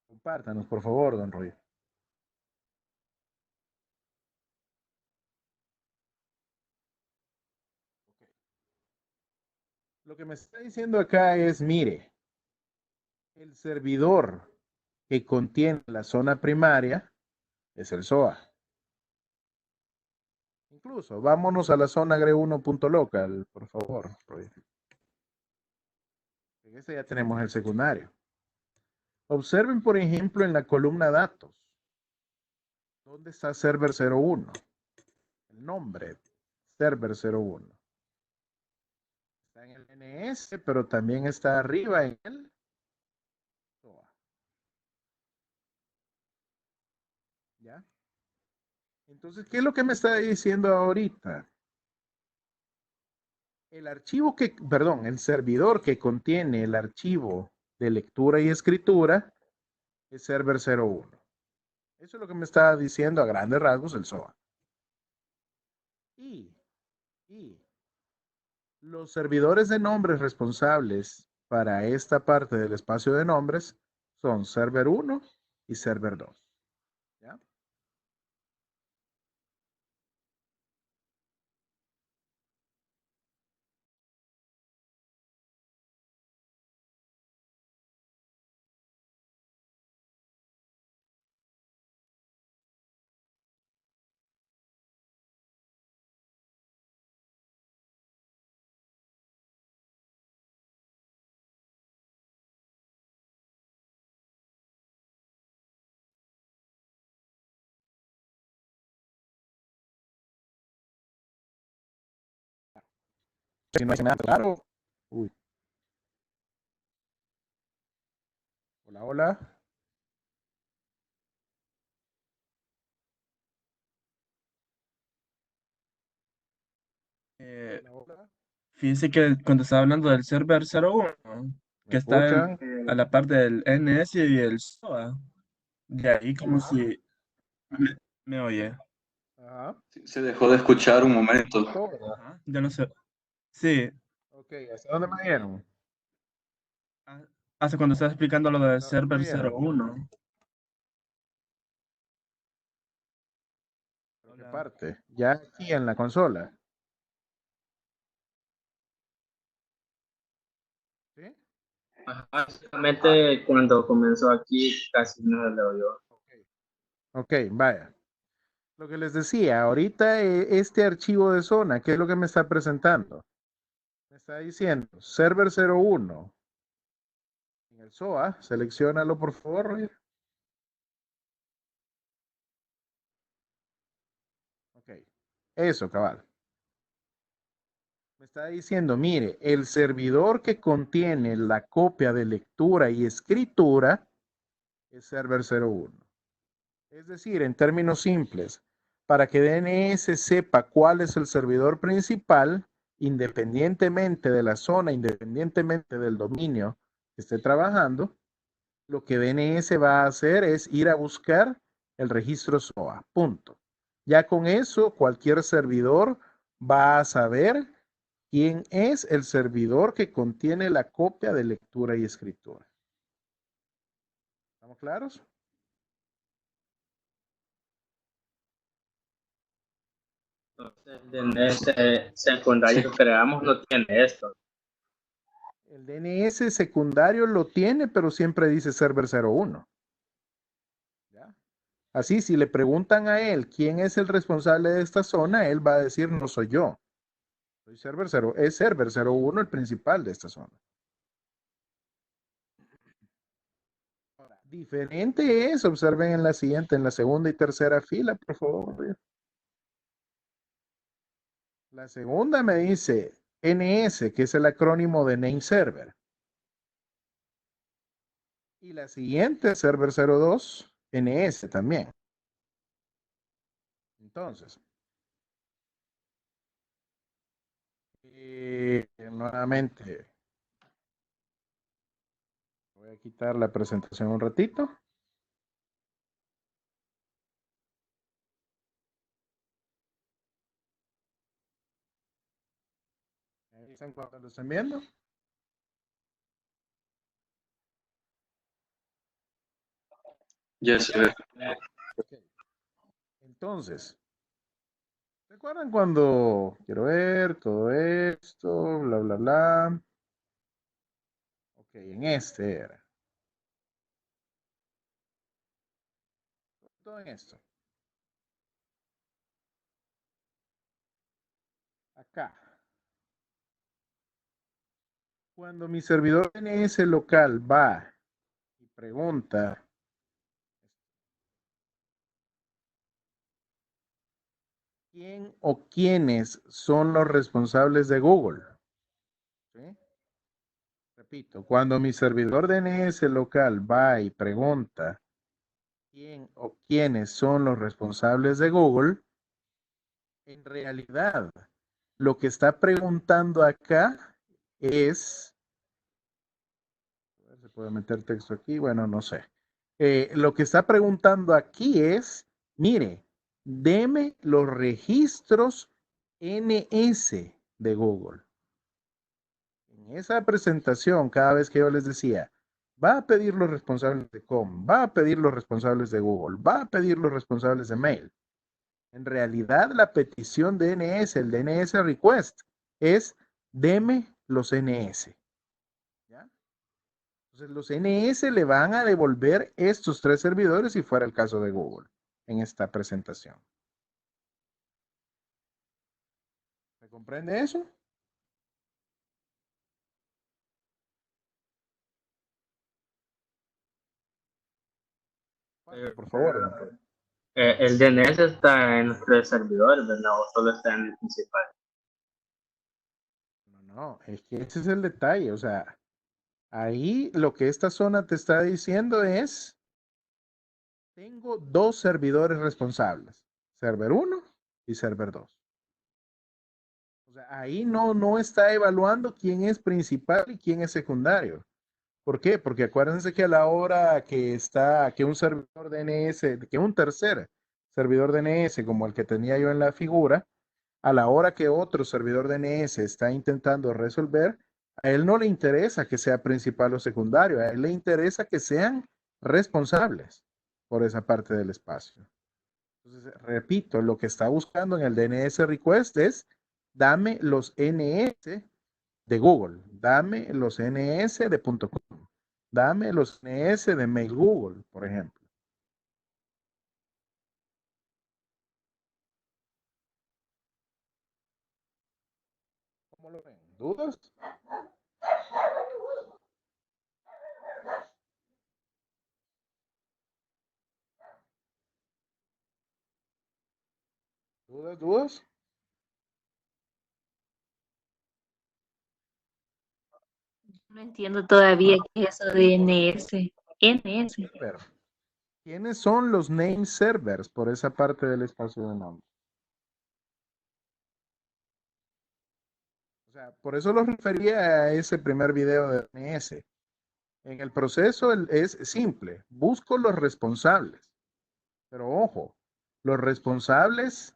Compártanos, por favor, don Roy. Lo que me está diciendo acá es, mire, el servidor que contiene la zona primaria es el SOA. Incluso, vámonos a la zona gre1.local, por favor, Roy. En este ya tenemos el secundario. Observen, por ejemplo, en la columna datos. ¿Dónde está server 01? El nombre, server 01. Está en el NS, pero también está arriba en el SOA. ¿Ya? Entonces, ¿qué es lo que me está diciendo ahorita? El archivo que, perdón, el servidor que contiene el archivo de lectura y escritura es server 01. Eso es lo que me está diciendo a grandes rasgos el SOA. Y los servidores de nombres responsables para esta parte del espacio de nombres son server 1 y server 2. ¿Ya? Si no hay nada claro. Uy. Hola, hola. Eh, Hola, hola. Fíjense que cuando estaba hablando del server 01, ¿Me que está escuchan? a la par del NS y el SOA, de ahí como si me oye. Ajá. Se dejó de escuchar un momento. Todo, ¿verdad? Ajá, ya no sé. Sí, Ok, ¿hasta dónde me dieron? ah, hace cuando estaba explicando lo del ¿Hasta dónde me server dieron? 01. ¿Pero qué Hola. parte? Ya aquí en la consola. ¿Sí? Ajá, básicamente cuando comenzó aquí casi no se le oyó. Ok, vaya. Lo que les decía, ahorita este archivo de zona, ¿qué es lo que me está presentando? Me está diciendo server 01 en el SOA, selecciónalo por favor, Roger. Ok, eso, cabal. Me está diciendo, mire, el servidor que contiene la copia de lectura y escritura es server 01. Es decir, en términos simples, para que DNS sepa cuál es el servidor principal, independientemente de la zona, independientemente del dominio que esté trabajando, lo que DNS va a hacer es ir a buscar el registro SOA. Punto. Ya con eso, cualquier servidor va a saber quién es el servidor que contiene la copia de lectura y escritura. ¿Estamos claros? Entonces, en ese Sí. secundario que creamos no tiene esto. El DNS secundario lo tiene, pero siempre dice server 01. ¿Ya? Así, si le preguntan a él quién es el responsable de esta zona, él va a decir no soy yo. Soy server 0, es server 01 el principal de esta zona. Ahora, diferente es, observen en la siguiente, en la segunda y tercera fila, por favor. La segunda me dice NS, que es el acrónimo de Name Server. Y la siguiente, Server 02, NS también. Entonces, nuevamente, voy Voy a quitar la presentación un ratito. ¿Ahí están cuando lo están viendo? Ya se ve. Ok. Entonces, ¿recuerdan cuando quiero ver todo esto, bla, bla, bla? Ok, en este era. Todo en esto. Acá. Cuando mi servidor DNS local va y pregunta, ¿quién o quiénes son los responsables de Google? ¿Sí? Repito, cuando mi servidor DNS local va y pregunta, ¿quién o quiénes son los responsables de Google? En realidad, lo que está preguntando acá es, a ver, ¿se puede meter texto aquí? Bueno, no sé. Lo que está preguntando aquí es, mire, deme los registros NS de Google. En esa presentación, cada vez que yo les decía, va a pedir los responsables de com, va a pedir los responsables de Google, va a pedir los responsables de mail. En realidad, la petición DNS, el DNS request, es deme los NS. ¿Ya? Entonces, los NS le van a devolver estos 3 servidores si fuera el caso de Google en esta presentación. ¿Se comprende eso? Por favor. El DNS está en los 3 servidores, ¿verdad? O solo está en el principal. No, es que ese es el detalle. O sea, ahí lo que esta zona te está diciendo es, tengo 2 servidores responsables, server 1 y server 2. O sea, ahí no está evaluando quién es principal y quién es secundario. ¿Por qué? Porque acuérdense que a la hora que un servidor DNS, que un tercer servidor DNS como el que tenía yo en la figura, a la hora que otro servidor DNS está intentando resolver, a él no le interesa que sea principal o secundario, a él le interesa que sean responsables por esa parte del espacio. Entonces, repito, lo que está buscando en el DNS request es dame los NS de Google, dame los NS de .com, dame los NS de Mail Google, por ejemplo. ¿Cómo lo ven? ¿Dudas? ¿Dudas? ¿Dudas? No entiendo todavía qué es eso de NS. NS. Pero, ¿quiénes son los name servers por esa parte del espacio de nombre? O sea, por eso lo refería a ese primer video de DNS. En el proceso es simple, busco los responsables. Pero ojo, los responsables,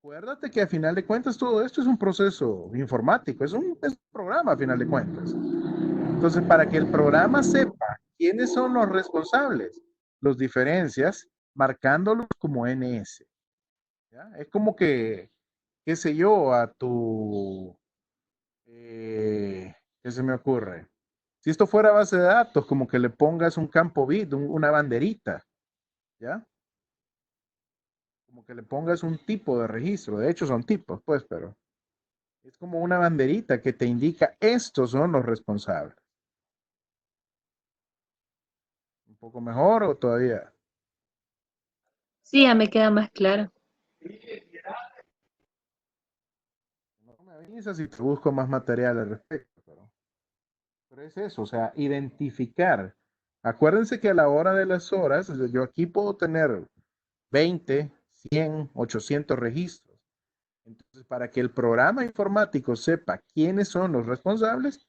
acuérdate que a final de cuentas todo esto es un proceso informático, es un programa a final de cuentas. Entonces, para que el programa sepa quiénes son los responsables, los diferencias marcándolos como NS. ¿Ya? Es como que, qué sé yo, ¿qué se me ocurre? Si esto fuera base de datos, como que le pongas un campo bit, una banderita, ¿ya? Como que le pongas un tipo de registro. De hecho, son tipos, pues, pero es como una banderita que te indica estos son los responsables. ¿Un poco mejor o todavía? Sí, ya me queda más claro. No me avisas si te busco más material al respecto, pero es eso, o sea, identificar. Acuérdense que a la hora de las horas, yo aquí puedo tener 20, 100, 800 registros. Entonces, para que el programa informático sepa quiénes son los responsables,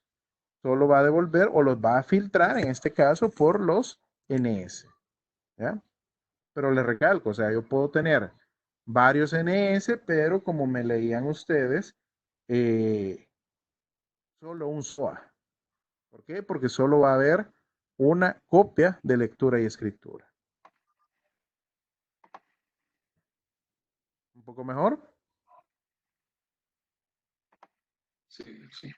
solo va a devolver o los va a filtrar, en este caso, por los NS. ¿Ya? Pero les recalco, o sea, yo puedo tener varios NS, pero como me leían ustedes, solo un SOA. ¿Por qué? Porque solo va a haber una copia de lectura y escritura. ¿Un poco mejor? Sí, sí.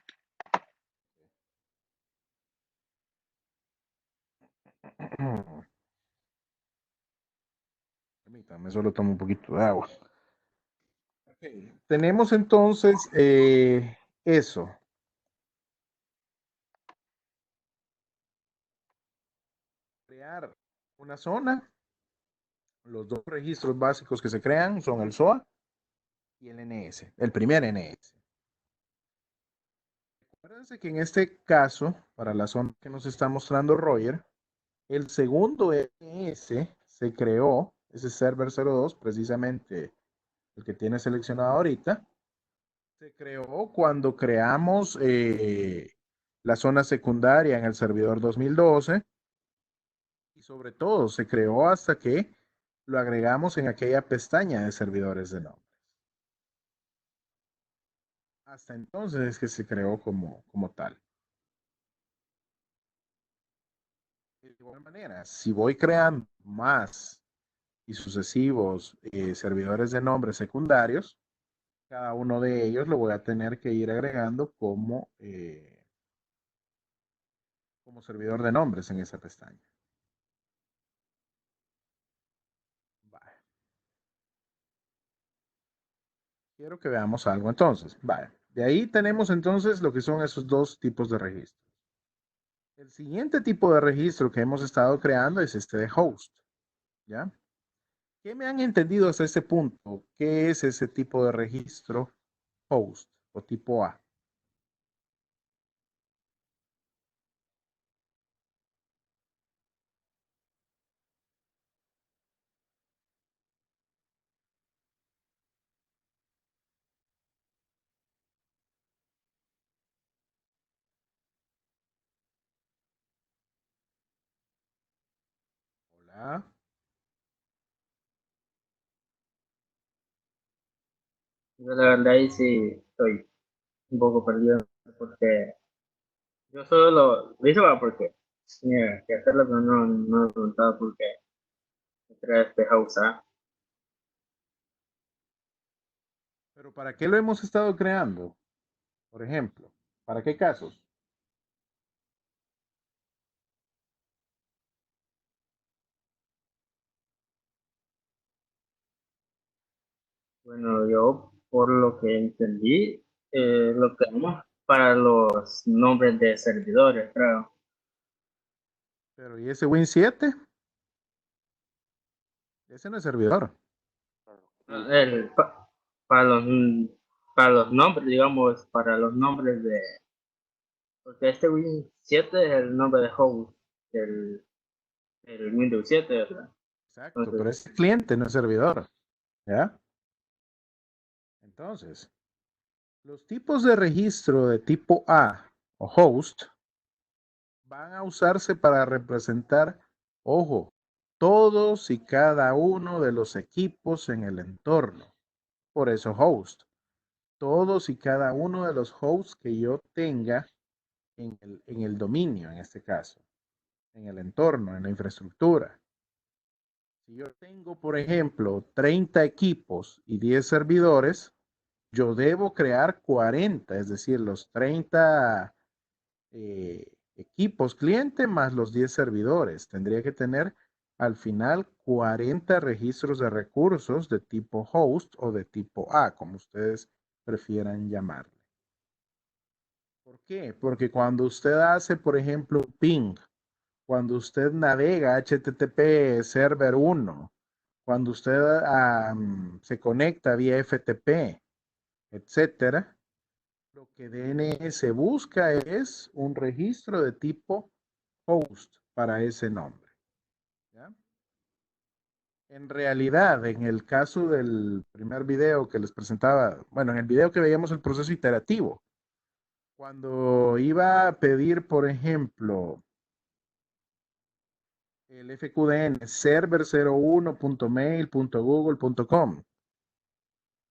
Permítame, solo tomo un poquito de agua. Okay. Tenemos entonces eso. Crear una zona. Los dos registros básicos que se crean son el SOA y el NS, el primer NS. Acuérdense que en este caso, para la zona que nos está mostrando Roger, el segundo NS se creó, ese server 02, precisamente el que tiene seleccionado ahorita, se creó cuando creamos la zona secundaria en el servidor 2012 y sobre todo se creó hasta que lo agregamos en aquella pestaña de servidores de nombre. Hasta entonces es que se creó como tal. De igual manera, si voy creando más y sucesivos servidores de nombre secundarios, cada uno de ellos lo voy a tener que ir agregando como servidor de nombres en esa pestaña. Vale. Quiero que veamos algo entonces. Vale. De ahí tenemos entonces lo que son esos dos tipos de registros. El siguiente tipo de registro que hemos estado creando es este de host. ¿Ya? ¿Qué me han entendido hasta este punto? ¿Qué es ese tipo de registro host o tipo A? Hola. Yo la verdad ahí sí estoy un poco perdido porque yo solo lo hice porque tenía que hacerlo, pero no he preguntado por qué era este house A. Pero ¿para qué lo hemos estado creando? Por ejemplo, ¿para qué casos? Bueno, yo por lo que entendí, lo tenemos para los nombres de servidores, creo. Pero ¿y ese Win7? Ese no es servidor. El, para los, para los nombres, digamos, para los nombres de... Porque este Win 7 es el nombre de host del el Windows 7, ¿verdad? Exacto, pero Entonces, es cliente, no es servidor. ¿Ya? Entonces, los tipos de registro de tipo A o host van a usarse para representar, ojo, todos y cada uno de los equipos en el entorno. Por eso host. Todos y cada uno de los hosts que yo tenga en el dominio, en este caso, en el entorno, en la infraestructura. Si yo tengo, por ejemplo, 30 equipos y 10 servidores, yo debo crear 40, es decir, los 30 equipos cliente más los 10 servidores. Tendría que tener al final 40 registros de recursos de tipo host o de tipo A, como ustedes prefieran llamarle. ¿Por qué? Porque cuando usted hace, por ejemplo, un ping, cuando usted navega HTTP server 1, cuando usted se conecta vía FTP, etcétera, lo que DNS busca es un registro de tipo host para ese nombre. ¿Ya? En realidad, en el caso del primer video que les presentaba, bueno, en el video que veíamos el proceso iterativo, Cuando iba a pedir, por ejemplo, el FQDN server 01.mail.google.com,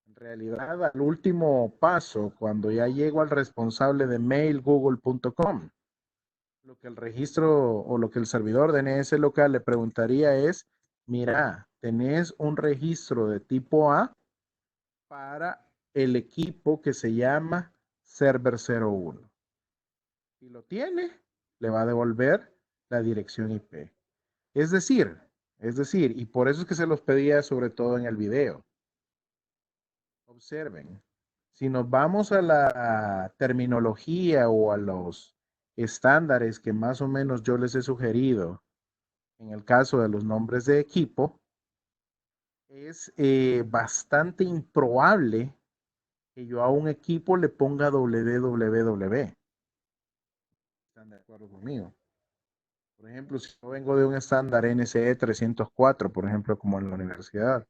en realidad al último paso, cuando ya llego al responsable de mail google.com, lo que el registro o lo que el servidor de DNS local le preguntaría es, mira, tenés un registro de tipo A para el equipo que se llama server 01. Si lo tiene, le va a devolver la dirección IP. Es decir, y por eso es que se los pedía sobre todo en el video. Observen, si nos vamos a la terminología o a los estándares que más o menos yo les he sugerido en el caso de los nombres de equipo, es bastante improbable que yo a un equipo le ponga www. ¿Están de acuerdo conmigo? Por ejemplo, si yo vengo de un estándar NCE 304, por ejemplo, como en la universidad,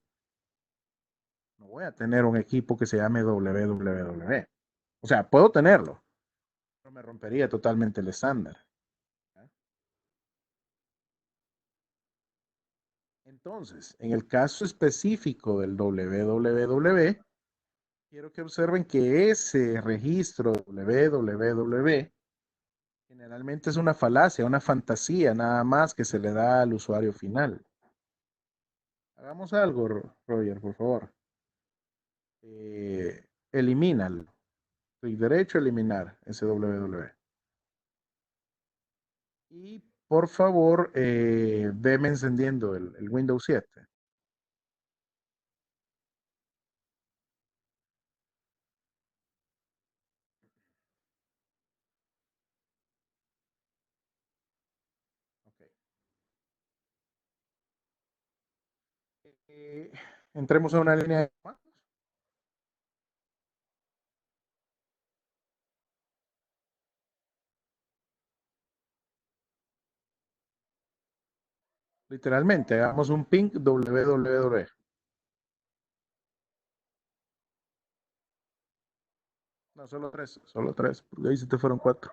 no voy a tener un equipo que se llame www. O sea, puedo tenerlo, pero me rompería totalmente el estándar. Entonces, en el caso específico del www, quiero que observen que ese registro www generalmente es una falacia, una fantasía nada más que se le da al usuario final. Hagamos algo, Roger, por favor. Elimínalo. Clic derecho, eliminar ese www. Y por favor, veme encendiendo el Windows 7. Okay. Entremos a una línea de comandos. Literalmente, hagamos un ping www. No, solo tres, porque ahí se te fueron 4.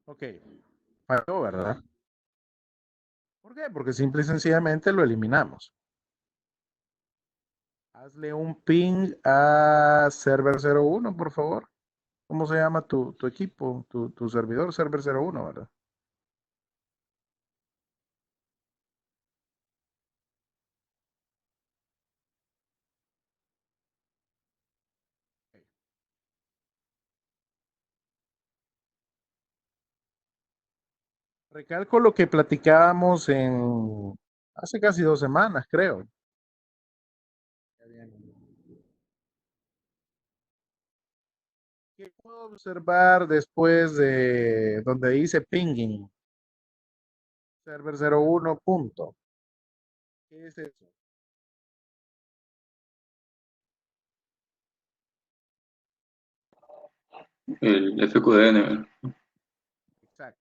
Ok, falló, ¿verdad? ¿Por qué? Porque simple y sencillamente lo eliminamos. Hazle un ping a server 01, por favor. ¿Cómo se llama tu equipo, tu servidor server 01, verdad? Ok. Recalco lo que platicábamos en hace casi 2 semanas, creo. ¿Qué puedo observar después de donde dice pinging? Server 01 punto. ¿Qué es eso? El FQDN. Exacto.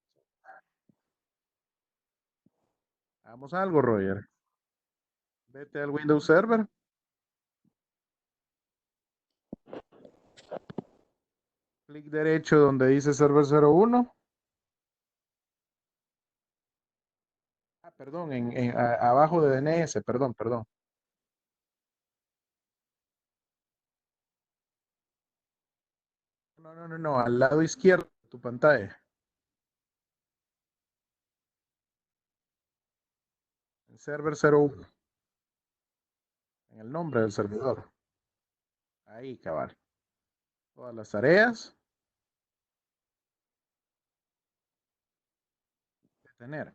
Hagamos algo, Roger. Vete al Windows Server. Clic derecho donde dice server 01. Ah, perdón, abajo de DNS, perdón. No, al lado izquierdo de tu pantalla. El server 01. En el nombre del servidor. Ahí, cabal. Todas las tareas. Detener.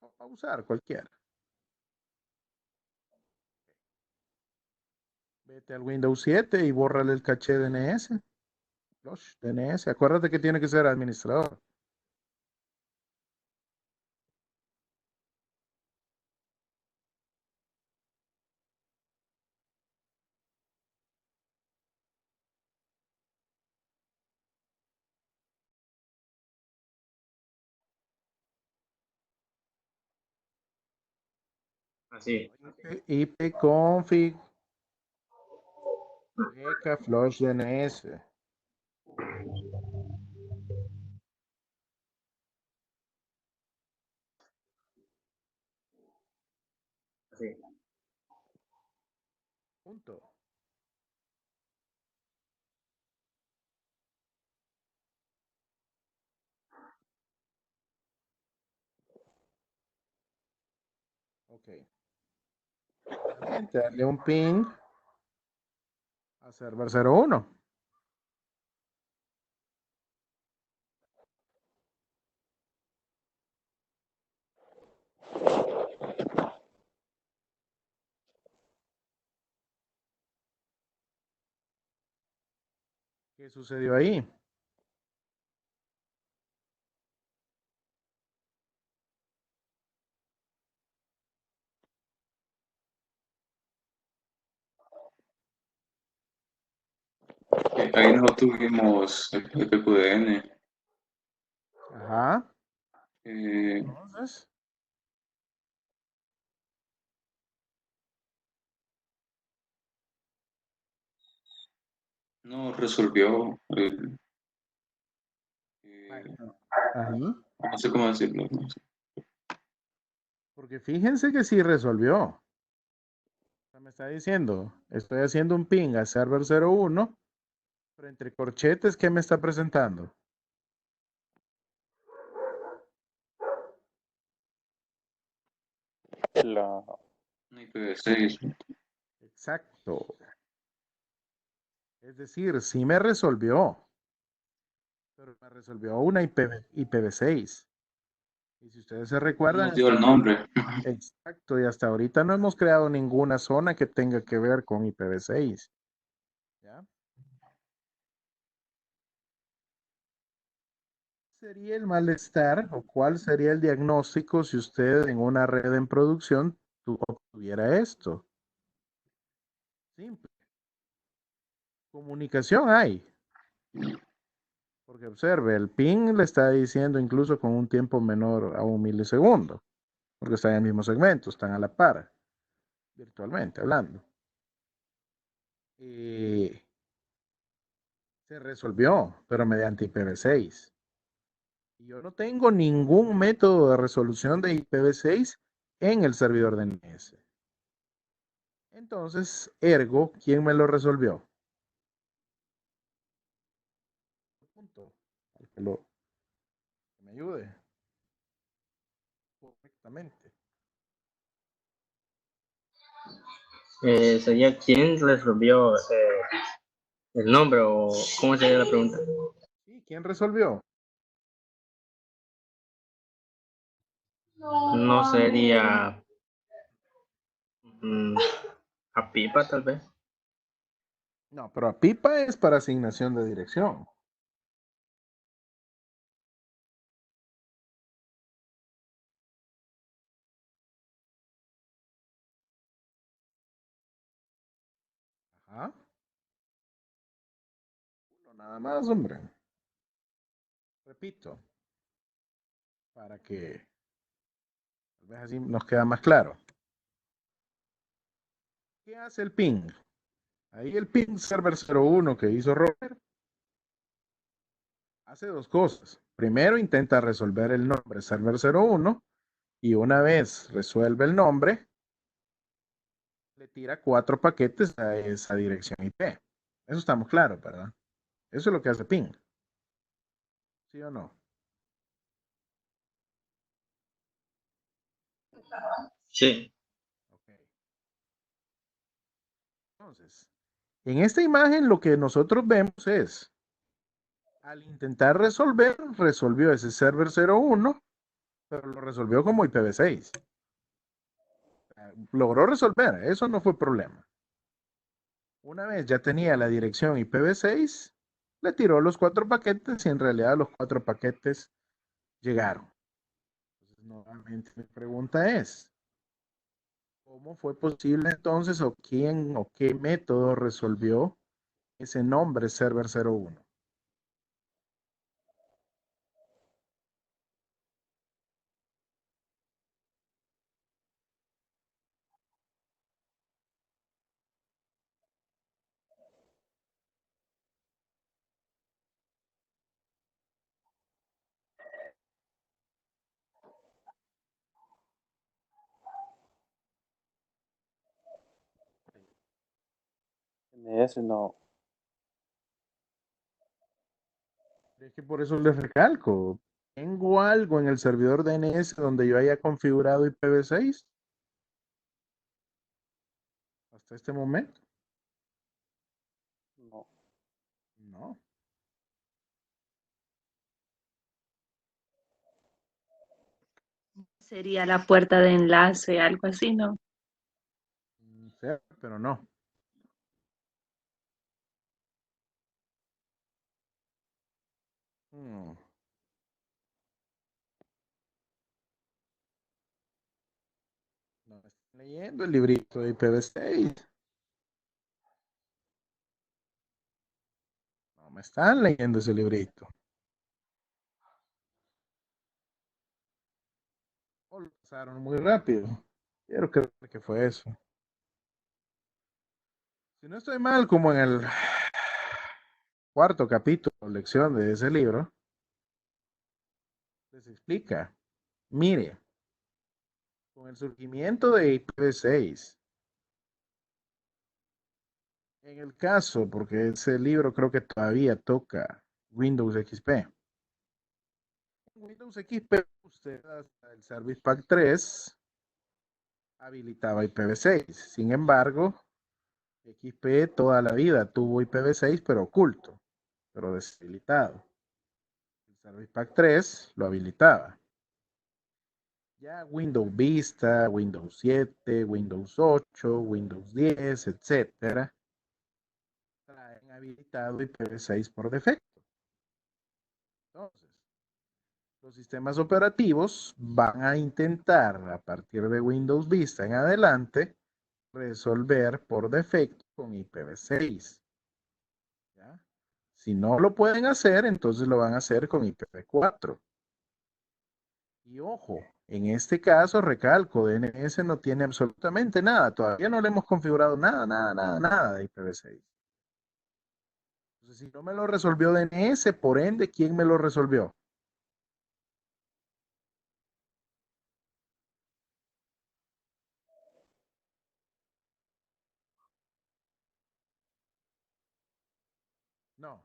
O pausar cualquiera. Vete al Windows 7 y bórrale el caché DNS. Flush, DNS. Acuérdate que tiene que ser administrador. Así. ipconfig flush DNS. Así. Punto. Ok. Nuevamente, darle un ping a server 01. ¿Qué sucedió ahí? Ahí nos obtuvimos el PQDN. Ajá. Eh, Entonces, no resolvió ahí. Ahí. no sé cómo decirlo. No sé. Porque fíjense que sí resolvió. O sea, me está diciendo, estoy haciendo un ping a server 01, pero entre corchetes, ¿qué me está presentando? Un IPv6. Exacto. Es decir, sí me resolvió, pero me resolvió una IPv6. Y si ustedes se recuerdan, Nos dio el nombre. exacto, y hasta ahorita no hemos creado ninguna zona que tenga que ver con IPv6. ¿Ya? ¿Sería el malestar o cuál sería el diagnóstico si usted en una red en producción obtuviera esto? Simple. Comunicación hay. Porque observe, el ping le está diciendo incluso con un tiempo menor a 1 milisegundo, porque están en el mismo segmento, están a la par, virtualmente hablando. Y se resolvió, pero mediante IPv6. Y yo no tengo ningún método de resolución de IPv6 en el servidor DNS. Entonces, ergo, ¿quién me lo resolvió? Punto. Que me ayude correctamente. ¿Sería quién resolvió el nombre o cómo sería la pregunta? ¿Y quién resolvió? No sería a Pipa, tal vez. No, pero a pipa es para asignación de dirección. Ajá. Uno nada más, hombre. Repito, para que tal vez así nos queda más claro. ¿Qué hace el ping? Ahí el ping server 01 que hizo Robert hace dos cosas. Primero intenta resolver el nombre server 01 y una vez resuelve el nombre, le tira 4 paquetes a esa dirección IP. Eso estamos claros, ¿verdad? Eso es lo que hace ping. ¿Sí o no? Sí. Okay. Entonces, en esta imagen lo que nosotros vemos es, al intentar resolver, resolvió ese server 01, pero lo resolvió como IPv6. Logró resolver, eso no fue problema. Una vez ya tenía la dirección IPv6, le tiró los 4 paquetes y en realidad los 4 paquetes llegaron. Entonces, nuevamente mi pregunta es, ¿cómo fue posible entonces o quién o qué método resolvió ese nombre server 01? NS no. Es que por eso les recalco. ¿Tengo algo en el servidor DNS donde yo haya configurado IPv6 hasta este momento? No. No. Sería la puerta de enlace, algo así, ¿no? Sí, pero no. Hmm. No me están leyendo el librito de IPv6. No me están leyendo ese librito. O lo pasaron muy rápido. Quiero creer que fue eso. Si no estoy mal, como en el cuarto capítulo, lección de ese libro, les explica, mire, con el surgimiento de IPv6, en el caso, porque ese libro creo que todavía toca Windows XP. En Windows XP, usted hasta el Service Pack 3 habilitaba IPv6. Sin embargo, XP toda la vida tuvo IPv6, pero oculto, pero deshabilitado. El Service Pack 3 lo habilitaba. Ya Windows Vista, Windows 7, Windows 8, Windows 10, etcétera, traen habilitado IPv6 por defecto. Entonces, los sistemas operativos van a intentar, a partir de Windows Vista en adelante, resolver por defecto con IPv6. ¿Ya? Si no lo pueden hacer, entonces lo van a hacer con IPv4. Y ojo, en este caso, recalco, DNS no tiene absolutamente nada. Todavía no le hemos configurado nada de IPv6. Entonces, si no me lo resolvió DNS, por ende, ¿quién me lo resolvió? No.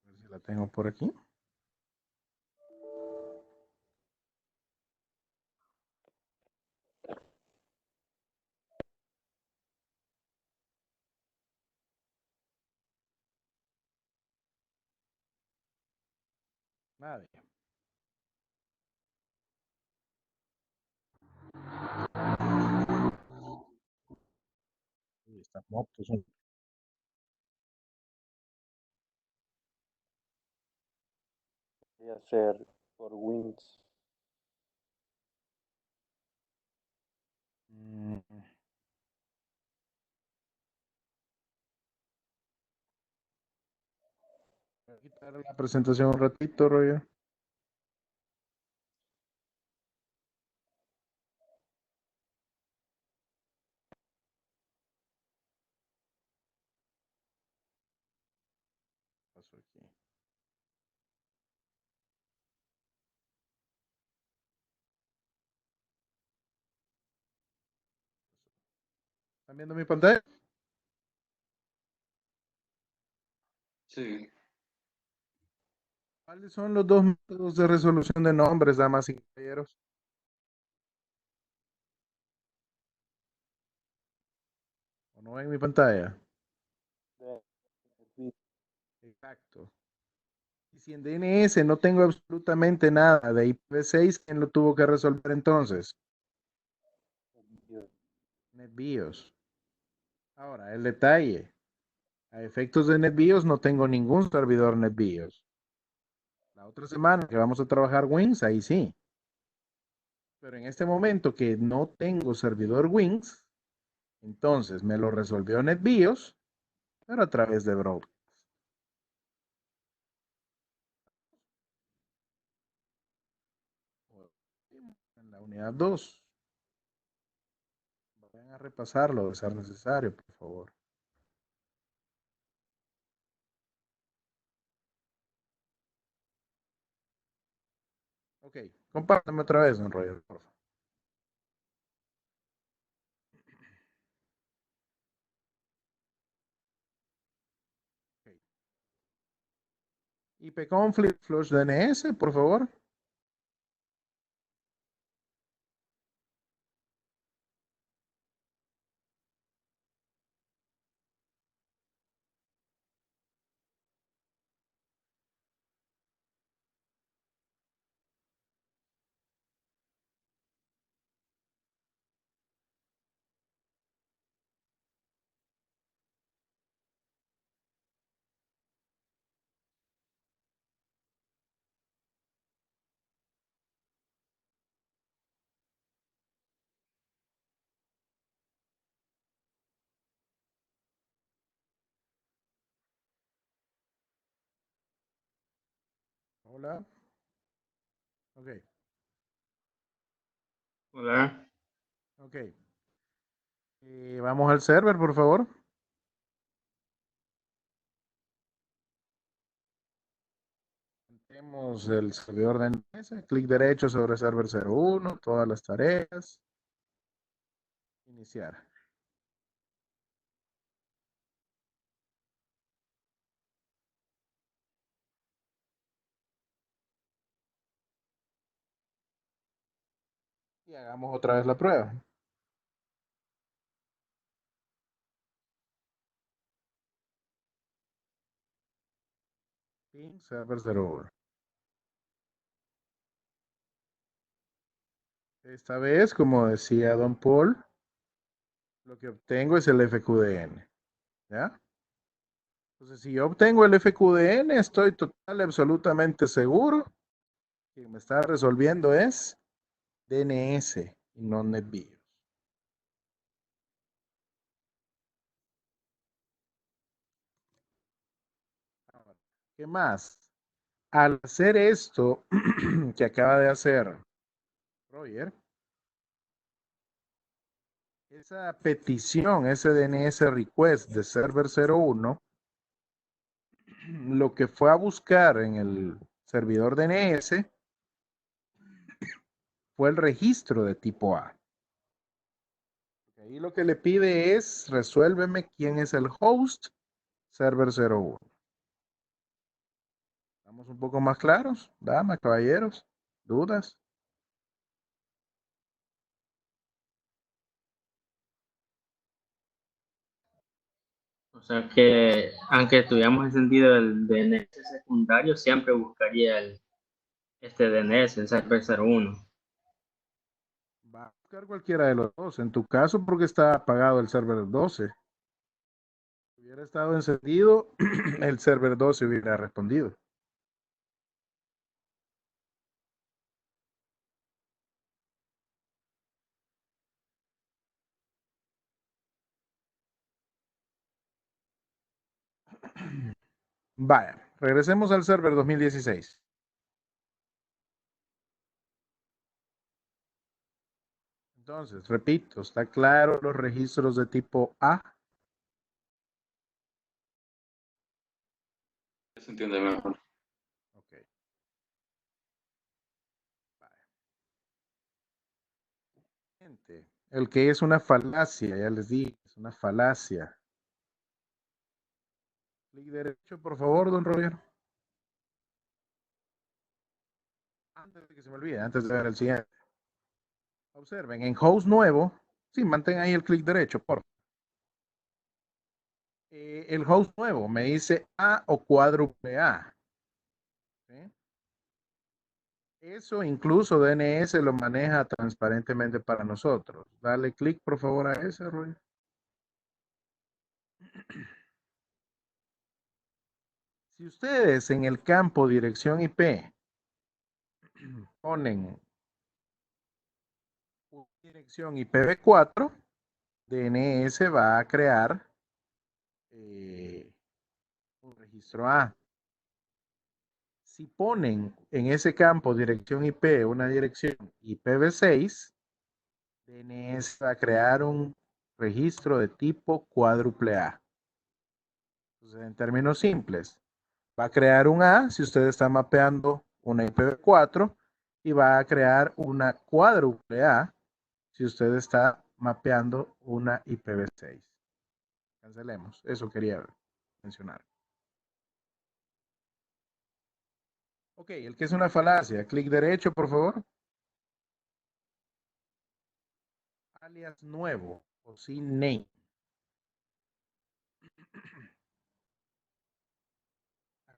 A ver si la tengo por aquí. Nadie. Estas motos son... Voy a hacer por Wins. Mm, voy a quitar la presentación un ratito, Roger. Paso aquí. ¿Están viendo mi pantalla? Sí. ¿Cuáles son los dos métodos de resolución de nombres, damas y caballeros? ¿O no ven mi pantalla? Exacto. Y si en DNS no tengo absolutamente nada de IPv6, ¿quién lo tuvo que resolver entonces? NetBIOS. Ahora, el detalle. A efectos de NetBIOS no tengo ningún servidor NetBIOS. La otra semana que vamos a trabajar Wings, ahí sí. Pero en este momento que no tengo servidor Wings, entonces me lo resolvió NetBIOS, pero a través de Broadcast. En la unidad 2. Vayan a repasarlo de ser necesario, por favor. Ok, compártame otra vez, don Roger, por favor. Okay. ipconflict flush DNS, por favor. Hola. Ok, Hola. ok. Vamos al server, por favor. Tenemos el servidor de DNS, clic derecho sobre server 01, todas las tareas. Iniciar. Y hagamos otra vez la prueba. Ping server 01. Esta vez, como decía Don Paul, lo que obtengo es el FQDN. ¿Ya? Entonces, si yo obtengo el FQDN, estoy total y absolutamente seguro que me está resolviendo es DNS y no NetBIOS. ¿Qué más? Al hacer esto que acaba de hacer Roger, esa petición, ese DNS request de server 01, lo que fue a buscar en el servidor DNS fue el registro de tipo A. Ahí lo que le pide es resuélveme quién es el host server 01. ¿Estamos un poco más claros? Damas, caballeros, ¿dudas? O sea que, aunque tuviéramos encendido el DNS secundario, siempre buscaría este DNS, el server 01. Va a buscar cualquiera de los dos. En tu caso, porque está apagado el server 12. Si hubiera estado encendido, el server 12 hubiera respondido. Vaya, regresemos al server 2016. Entonces, repito, ¿está claro los registros de tipo A? Se entiende mejor. Ok. Gente, el que es una falacia, ya les dije, es una falacia. Clic derecho, por favor, don Roger. Antes de que se me olvide, antes de ver el siguiente. Observen, en host nuevo, sí, mantengan ahí el clic derecho, por favor. El host nuevo me dice A o cuádruple A. ¿Sí? Eso incluso DNS lo maneja transparentemente para nosotros. Dale clic, por favor, a ese, Roy. Si ustedes en el campo dirección IP ponen dirección IPv4, DNS va a crear un registro A. Si ponen en ese campo dirección IP una dirección IPv6, DNS va a crear un registro de tipo cuádruple A. Entonces, en términos simples, va a crear un A si usted está mapeando una IPv4 y va a crear una cuádruple A si usted está mapeando una IPv6. Cancelemos, eso quería mencionar. Ok, el que es una falacia, clic derecho, por favor. Alias nuevo o sin name.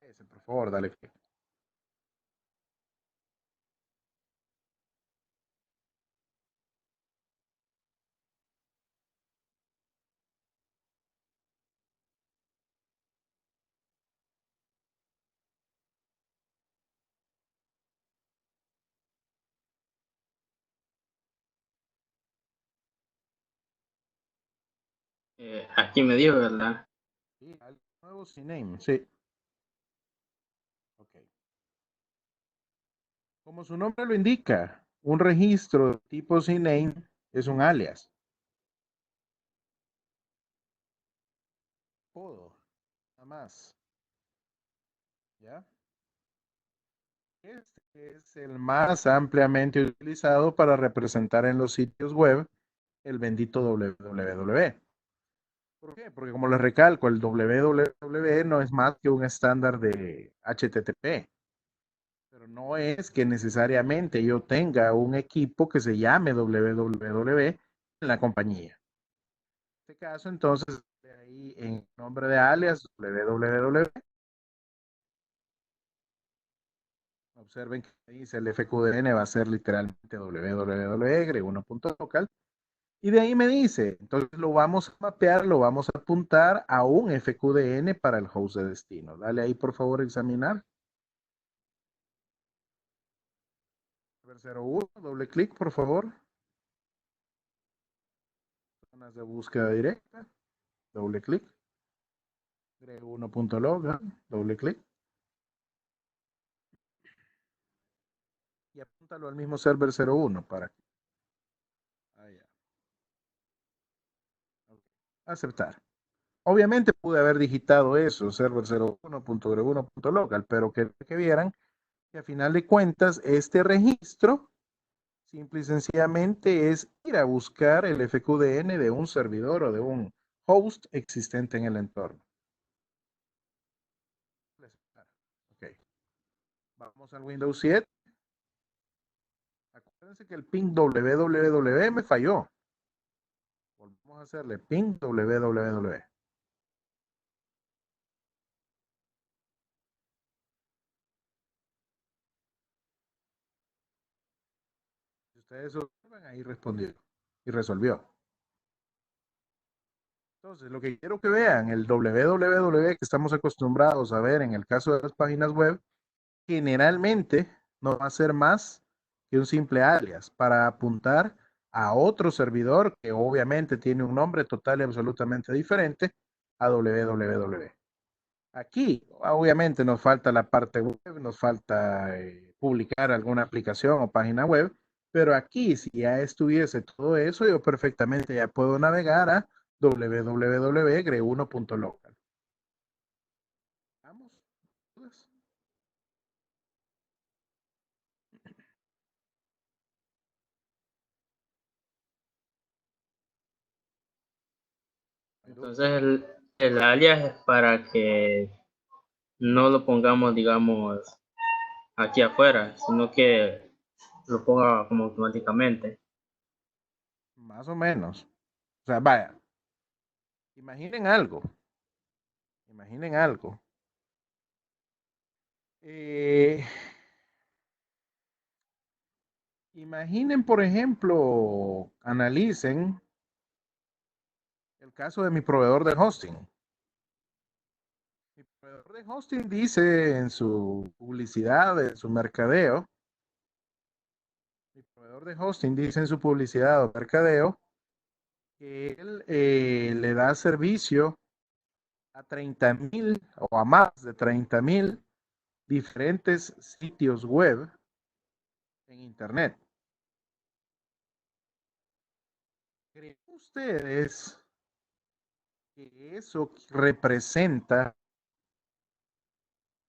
Ese, por favor, dale clic. Aquí me dijo, ¿verdad? Sí, alias nuevo sin name, sí. Ok. Como su nombre lo indica, un registro tipo sin name es un alias. Todo, nada más. ¿Ya? Este es el más ampliamente utilizado para representar en los sitios web el bendito www. ¿Por qué? Porque como les recalco, el www no es más que un estándar de HTTP, pero no es que necesariamente yo tenga un equipo que se llame www en la compañía. En este caso, entonces, de ahí en nombre de alias www. Observen que dice el FQDN va a ser literalmente www.1.local. Y de ahí me dice, entonces lo vamos a mapear, lo vamos a apuntar a un FQDN para el host de destino. Dale ahí, por favor, examinar. Server 01, doble clic, por favor. Zonas de búsqueda directa, doble clic. 1.log, doble clic. Y apúntalo al mismo server 01 para que. Allá. Okay. Aceptar. Obviamente pude haber digitado eso, server 01.1.local, pero que vieran que a final de cuentas este registro simple y sencillamente es ir a buscar el FQDN de un servidor o de un host existente en el entorno. Ok. Vamos al Windows 7. Acuérdense que el ping www me falló. Volvemos a hacerle ping www. Si ustedes observan, ahí respondió y resolvió. Entonces, lo que quiero que vean, el www que estamos acostumbrados a ver en el caso de las páginas web, generalmente no va a ser más que un simple alias para apuntar a otro servidor que obviamente tiene un nombre total y absolutamente diferente a www. Aquí, obviamente, nos falta la parte web, nos falta publicar alguna aplicación o página web, pero aquí, si ya estuviese todo eso, yo perfectamente ya puedo navegar a www.gre1.local. ¿Vamos? Entonces el alias es para que no lo pongamos, digamos, aquí afuera, sino que lo ponga como automáticamente. Más o menos. O sea, vaya, imaginen algo. Imaginen algo. Eh, Imaginen, por ejemplo, analicen el caso de mi proveedor de hosting. Mi proveedor de hosting dice en su publicidad, en su mercadeo, mi proveedor de hosting dice en su publicidad o mercadeo que él le da servicio a 30,000 o a más de 30,000 diferentes sitios web en Internet. ¿Creen ustedes que eso representa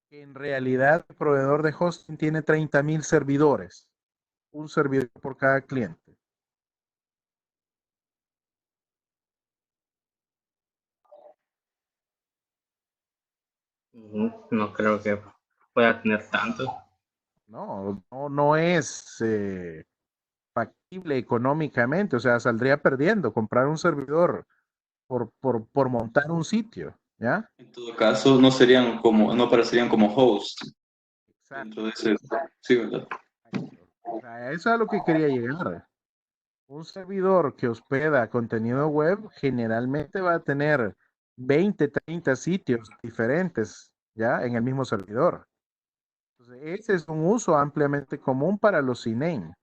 que en realidad el proveedor de hosting tiene 30,000 servidores? un servidor por cada cliente? No creo que pueda tener tanto. No es factible económicamente, o sea, saldría perdiendo comprar un servidor por montar un sitio, ¿ya? En todo caso, no aparecerían como host Exacto, dentro de ese, sí, ¿verdad? exacto. O sea, eso es a lo que quería llegar. Un servidor que hospeda contenido web generalmente va a tener 20, 30 sitios diferentes, ¿ya? En el mismo servidor. Entonces, ese es un uso ampliamente común para los CNAME.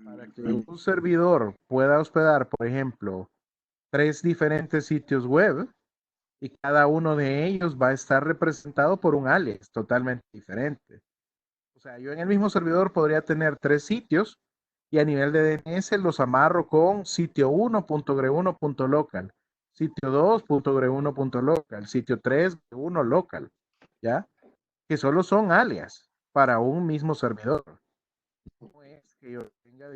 Para que un servidor pueda hospedar, por ejemplo, 3 diferentes sitios web y cada uno de ellos va a estar representado por un alias totalmente diferente. O sea, yo en el mismo servidor podría tener 3 sitios y a nivel de DNS los amarro con sitio 1.gre1.local, sitio 2.gre1.local, sitio 3.1 local, ¿ya? Que solo son alias para un mismo servidor. No es que yo tenga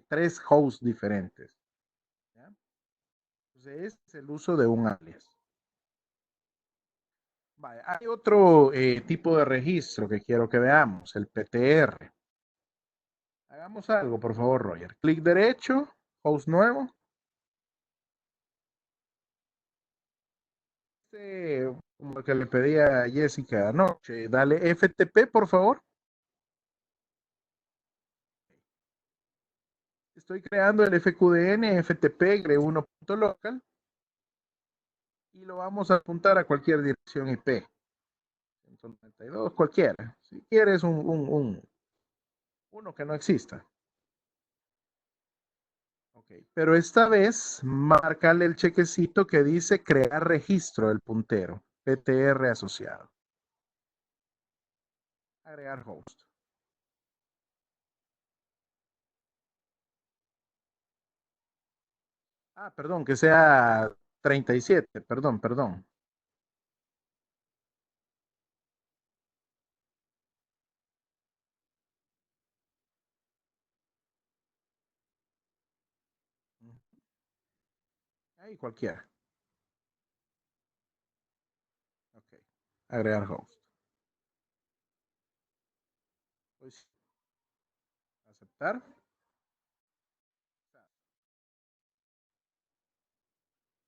3 hosts diferentes, ¿ya? Entonces, ese es el uso de un alias. Vale, hay otro tipo de registro que quiero que veamos, el PTR. Hagamos algo, por favor, Roger. Clic derecho, host nuevo. Como el que le pedía a Jessica anoche, dale FTP, por favor. Estoy creando el FQDN FTP gre1.local y lo vamos a apuntar a cualquier dirección IP. 192, cualquiera. Si quieres uno que no exista. Okay. Pero esta vez, marcarle el chequecito que dice crear registro del puntero, PTR asociado. Agregar host. Ah, perdón, que sea 37, perdón. Ahí cualquiera. Ok. Agregar host. Pues, aceptar.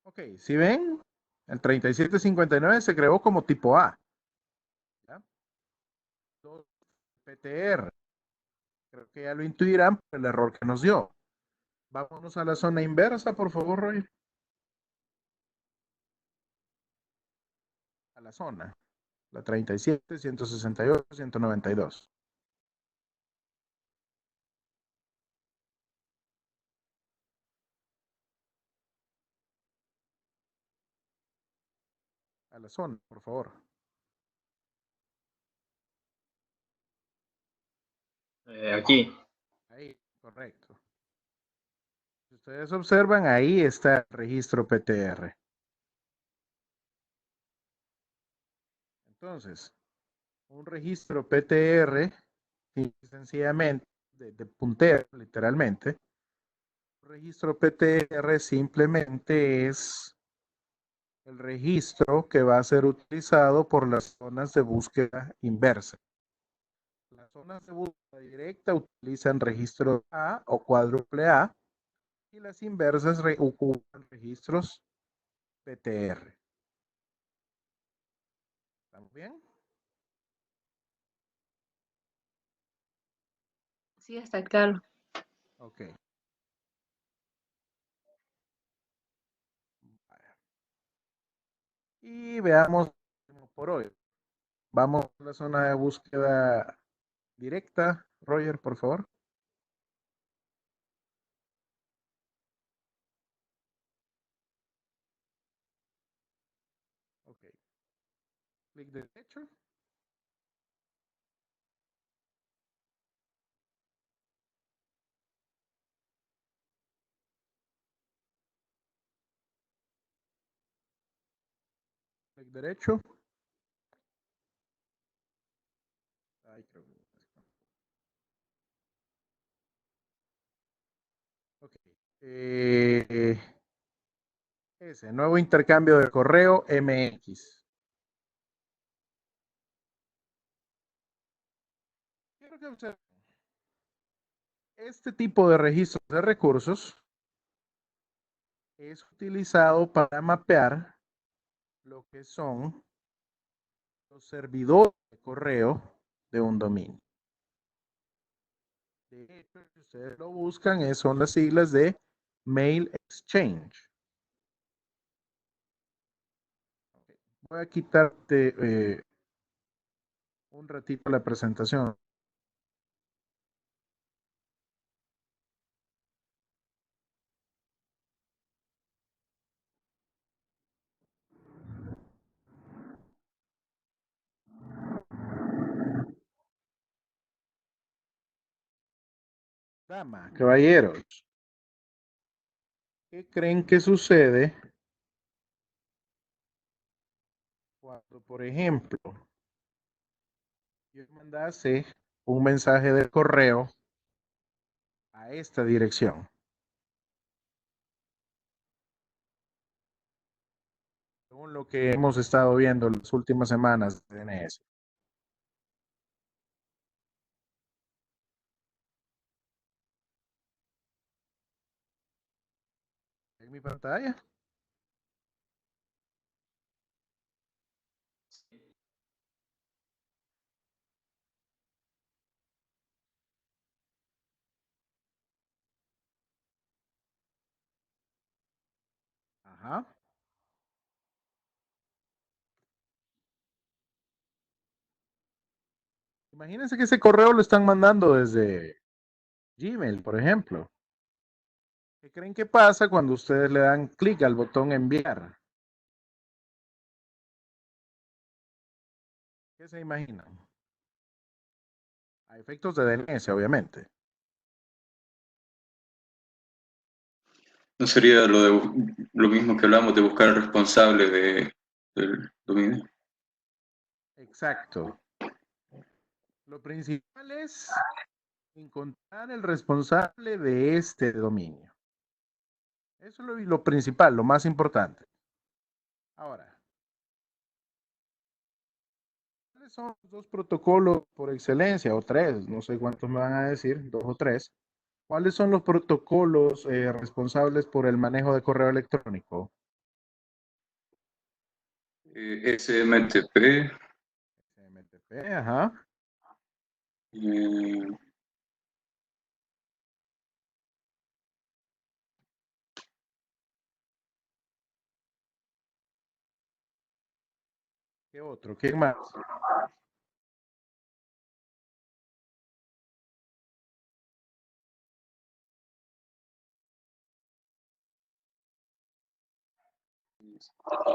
Ok, si ven, el 3759 se creó como tipo A. ¿Ya? PTR. Creo que ya lo intuirán por el error que nos dio. Vámonos a la zona inversa, por favor, Roy. A la zona. La 37, 168, 192. A la zona, por favor. Aquí. Ahí, correcto. Si ustedes observan, ahí está el registro PTR. Entonces, un registro PTR, sencillamente, de puntero, literalmente, un registro PTR simplemente es el registro que va a ser utilizado por las zonas de búsqueda inversa. Las zonas de búsqueda directa utilizan registro A o cuádruple A y las inversas ocupan registros PTR. ¿Estamos bien? Sí, está claro. Ok. Y veamos por hoy. Vamos a la zona de búsqueda directa. Roger, por favor. Ok. Clic derecho. Clic derecho. Ay, creo que... ese nuevo intercambio de correo MX. Quiero que observen. Este tipo de registros de recursos es utilizado para mapear lo que son los servidores de correo de un dominio. De hecho, si ustedes lo buscan, son las siglas de Mail Exchange. Okay. Voy a quitarte un ratito la presentación. Dama, caballeros, ¿qué creen que sucede cuando, por ejemplo, yo mandase un mensaje de correo a esta dirección? Según lo que hemos estado viendo en las últimas semanas de DNS. ¿En mi pantalla? Ajá. Imagínense que ese correo lo están mandando desde Gmail, por ejemplo. ¿Qué creen que pasa cuando ustedes le dan clic al botón enviar? ¿Qué se imaginan? A efectos de DNS, obviamente. ¿No sería lo mismo que hablamos de buscar al responsable del dominio? Exacto. Lo principal es encontrar el responsable de este dominio. Eso es lo principal, lo más importante. Ahora, ¿cuáles son los dos protocolos por excelencia? O tres, no sé cuántos me van a decir, dos o tres. ¿Cuáles son los protocolos responsables por el manejo de correo electrónico? SMTP, SMTP, ajá. eh, ¿Qué otro? ¿Quién más?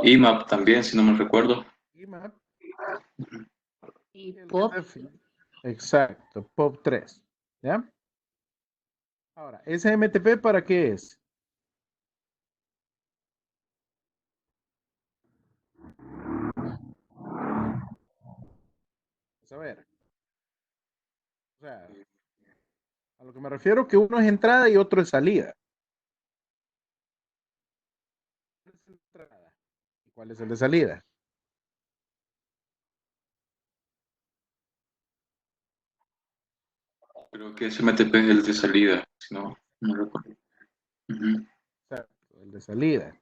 IMAP también, si no me recuerdo. IMAP. Y El que POP. Exacto, POP3. ¿Ya? Ahora, ¿SMTP para qué es? Vamos a ver. O sea, a lo que me refiero que uno es entrada y otro es salida. ¿Cuál es el de entrada? ¿Y cuál es el de salida? Creo que SMTP es el de salida, si no me recuerdo. Ujú. Exacto, el de salida.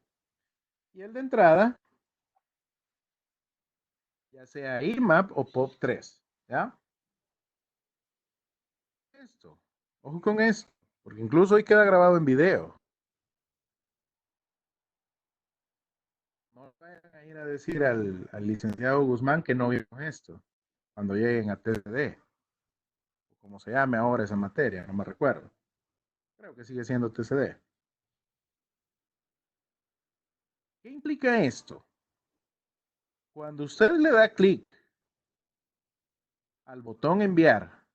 Y el de entrada, ya sea IMAP o POP3. ¿Ya? Esto. Ojo con esto, porque incluso hoy queda grabado en video. No vayan a ir a decir al licenciado Guzmán que no vimos esto cuando lleguen a TCD, o como se llame ahora esa materia, no me recuerdo. Creo que sigue siendo TCD. ¿Qué implica esto? Cuando usted le da clic al botón enviar,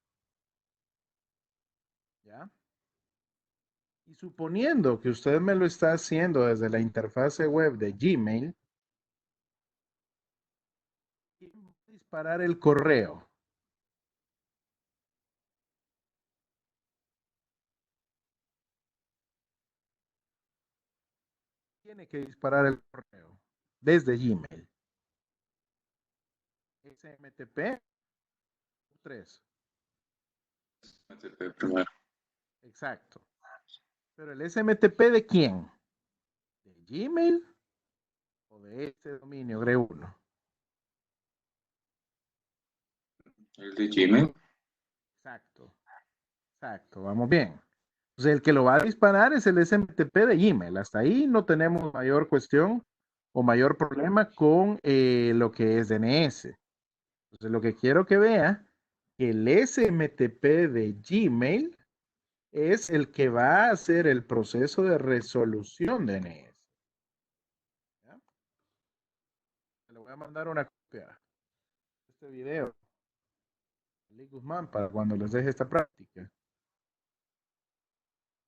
¿ya? Y suponiendo que usted me lo está haciendo desde la interfase web de Gmail, ¿quién va a disparar el correo? tiene que disparar el correo desde Gmail? SMTP 3. SMTP primero. Exacto. Pero el SMTP ¿de quién? ¿De Gmail o de este dominio GRE1? El de Gmail. Exacto. Exacto. Vamos bien. Entonces, el que lo va a disparar es el SMTP de Gmail. Hasta ahí no tenemos mayor cuestión o mayor problema con lo que es DNS. Entonces, lo que quiero que vea, que el SMTP de Gmail es el que va a hacer el proceso de resolución de DNS. ¿Ya? Le voy a mandar una copia de este video, Lee Guzmán, para cuando les deje esta práctica.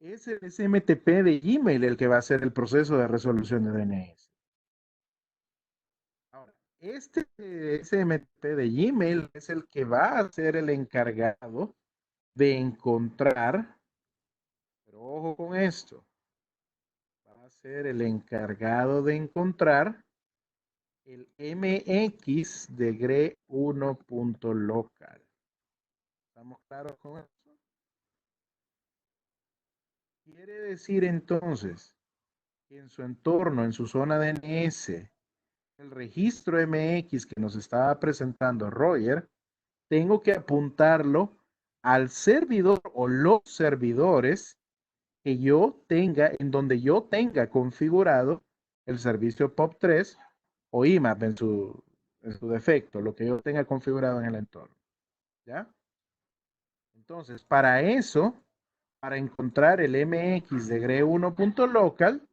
Es el SMTP de Gmail el que va a hacer el proceso de resolución de DNS. Ahora, este SMTP de Gmail es el que va a ser el encargado de encontrar, pero ojo con esto, va a ser el encargado de encontrar el MX de GRE1.local. ¿Estamos claros con eso? Quiere decir entonces que en su entorno, en su zona DNS, el registro MX que nos estaba presentando Roger, tengo que apuntarlo al servidor o los servidores que yo tenga, en donde yo tenga configurado el servicio POP3 o IMAP en su defecto, lo que yo tenga configurado en el entorno. ¿Ya? Entonces, para eso, para encontrar el MX de GRE1.local,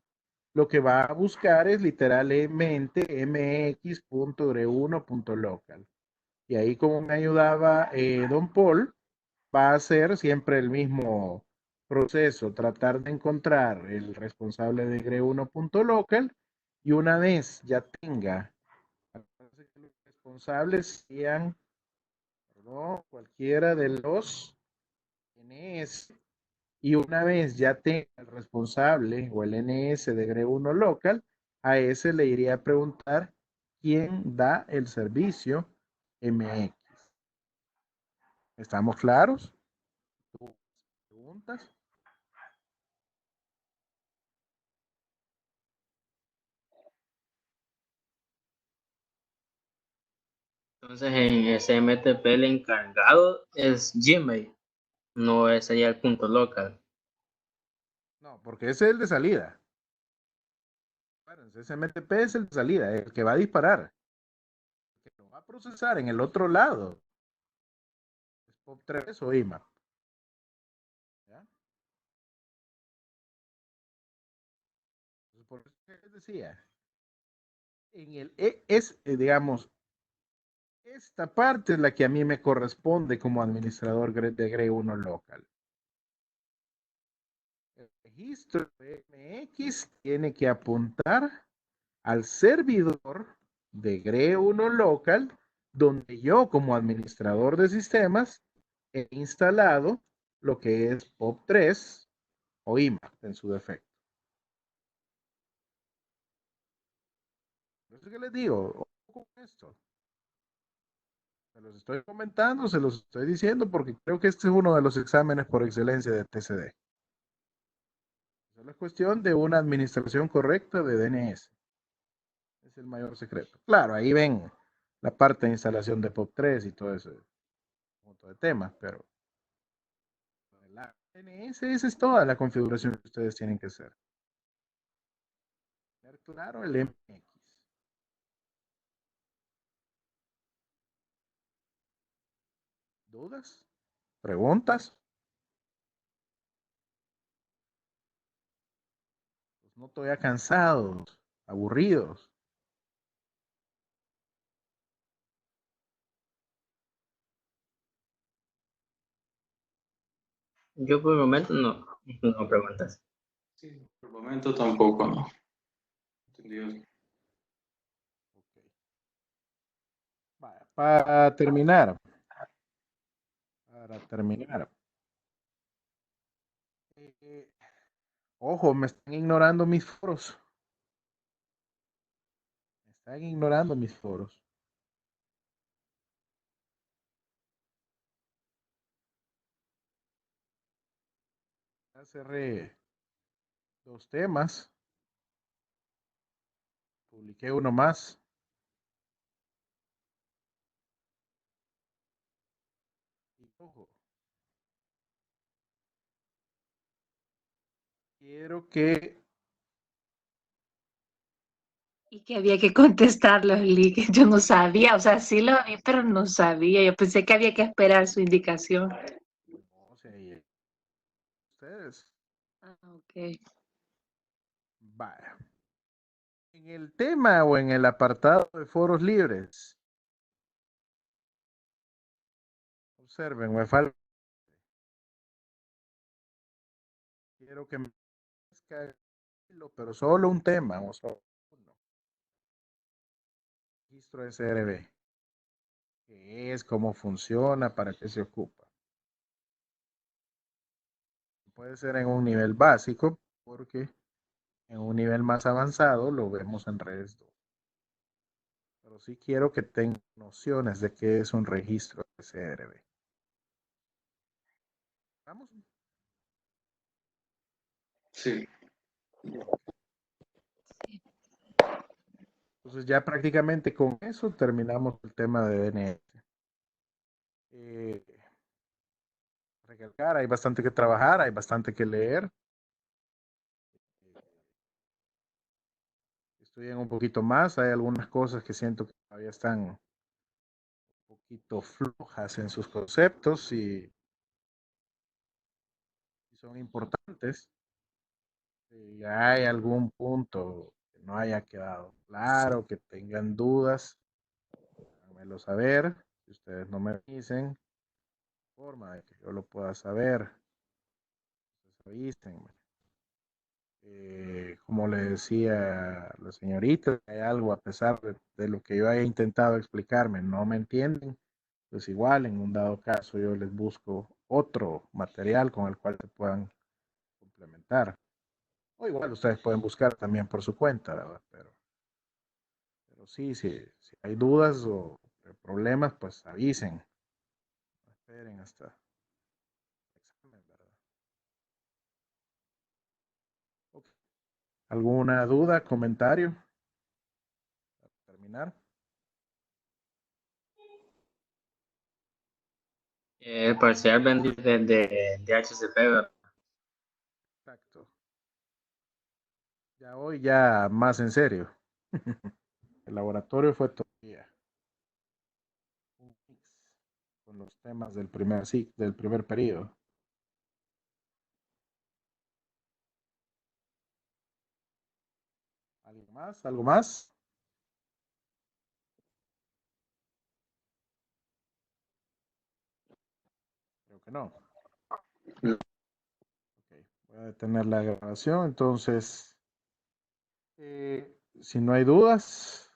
lo que va a buscar es literalmente mx.gre1.local. Y ahí, como me ayudaba Don Paul, va a ser siempre el mismo proceso, tratar de encontrar el responsable de GRE1.local y una vez ya tenga, que los responsables sean, perdón, cualquiera de los NS, y una vez ya tenga el responsable o el NS de GRE1 local, a ese le iría a preguntar quién da el servicio MX. ¿Estamos claros? ¿Preguntas? Entonces en SMTP el encargado es Gmail, no sería el punto local. No, porque ese es el de salida. Bueno, ese SMTP es el de salida, el que va a disparar. El que lo va a procesar en el otro lado es POP3 o IMAP. ¿Ya? Por eso les decía, en el digamos, esta parte es la que a mí me corresponde como administrador de GRE1 local. El registro de MX tiene que apuntar al servidor de GRE1 local, donde yo como administrador de sistemas he instalado lo que es POP3 o IMAP en su defecto. Por eso que les digo, ojo con esto. Se los estoy comentando, se los estoy diciendo porque creo que este es uno de los exámenes por excelencia de TCD. Solo es cuestión de una administración correcta de DNS. Es el mayor secreto. Claro, ahí ven la parte de instalación de POP3 y todo ese montón de temas, pero la DNS, esa es toda la configuración que ustedes tienen que hacer. Tener claro el MX. ¿Dudas? ¿Preguntas? Pues no todavía cansados, aburridos. Yo por el momento no preguntas. Sí, por el momento tampoco, ¿no? Entendido. Okay. Para terminar, ojo, me están ignorando mis foros. Están ignorando mis foros. Ya cerré 2 temas. Publiqué uno más. Y ojo, quiero que Y que había que contestar los links. Yo no sabía, o sea, sí lo vi, pero no sabía. Yo pensé que había que esperar su indicación. no sé, ustedes. Ah, ok. Vaya. En el tema o en el apartado de foros libres, observen, me falta. Quiero que me pero solo un tema, o solo uno. Registro SRB. ¿Qué es? ¿Cómo funciona? ¿Para qué se ocupa? Puede ser en un nivel básico, porque en un nivel más avanzado lo vemos en redes 2. Pero sí quiero que tengan nociones de qué es un registro SRB. ¿Vamos? Sí. Entonces ya prácticamente con eso terminamos el tema de DNS. Recalcar, hay bastante que trabajar, hay bastante que leer. Estudian un poquito más, hay algunas cosas que siento que todavía están un poquito flojas en sus conceptos y son importantes. Si hay algún punto que no haya quedado claro, que tengan dudas, háganmelo saber. Si ustedes no me dicen, forma de que yo lo pueda saber, pues avísenme. Como le decía a la señorita, hay algo a pesar de lo que yo haya intentado explicarme, no me entienden, pues igual en un dado caso yo les busco otro material con el cual se puedan complementar. O igual ustedes pueden buscar también por su cuenta, ¿verdad? Pero sí, si hay dudas o problemas, pues avisen. No esperen hasta el examen, ¿verdad? Okay. ¿Alguna duda, comentario? Para terminar. El parcial vendido de HCP, ¿verdad? Exacto. Ya hoy ya más en serio. El laboratorio fue todavía un mix con los temas del del primer periodo. ¿Algo más? ¿Algo más? Creo que no. Okay. Voy a detener la grabación. Entonces, si no hay dudas,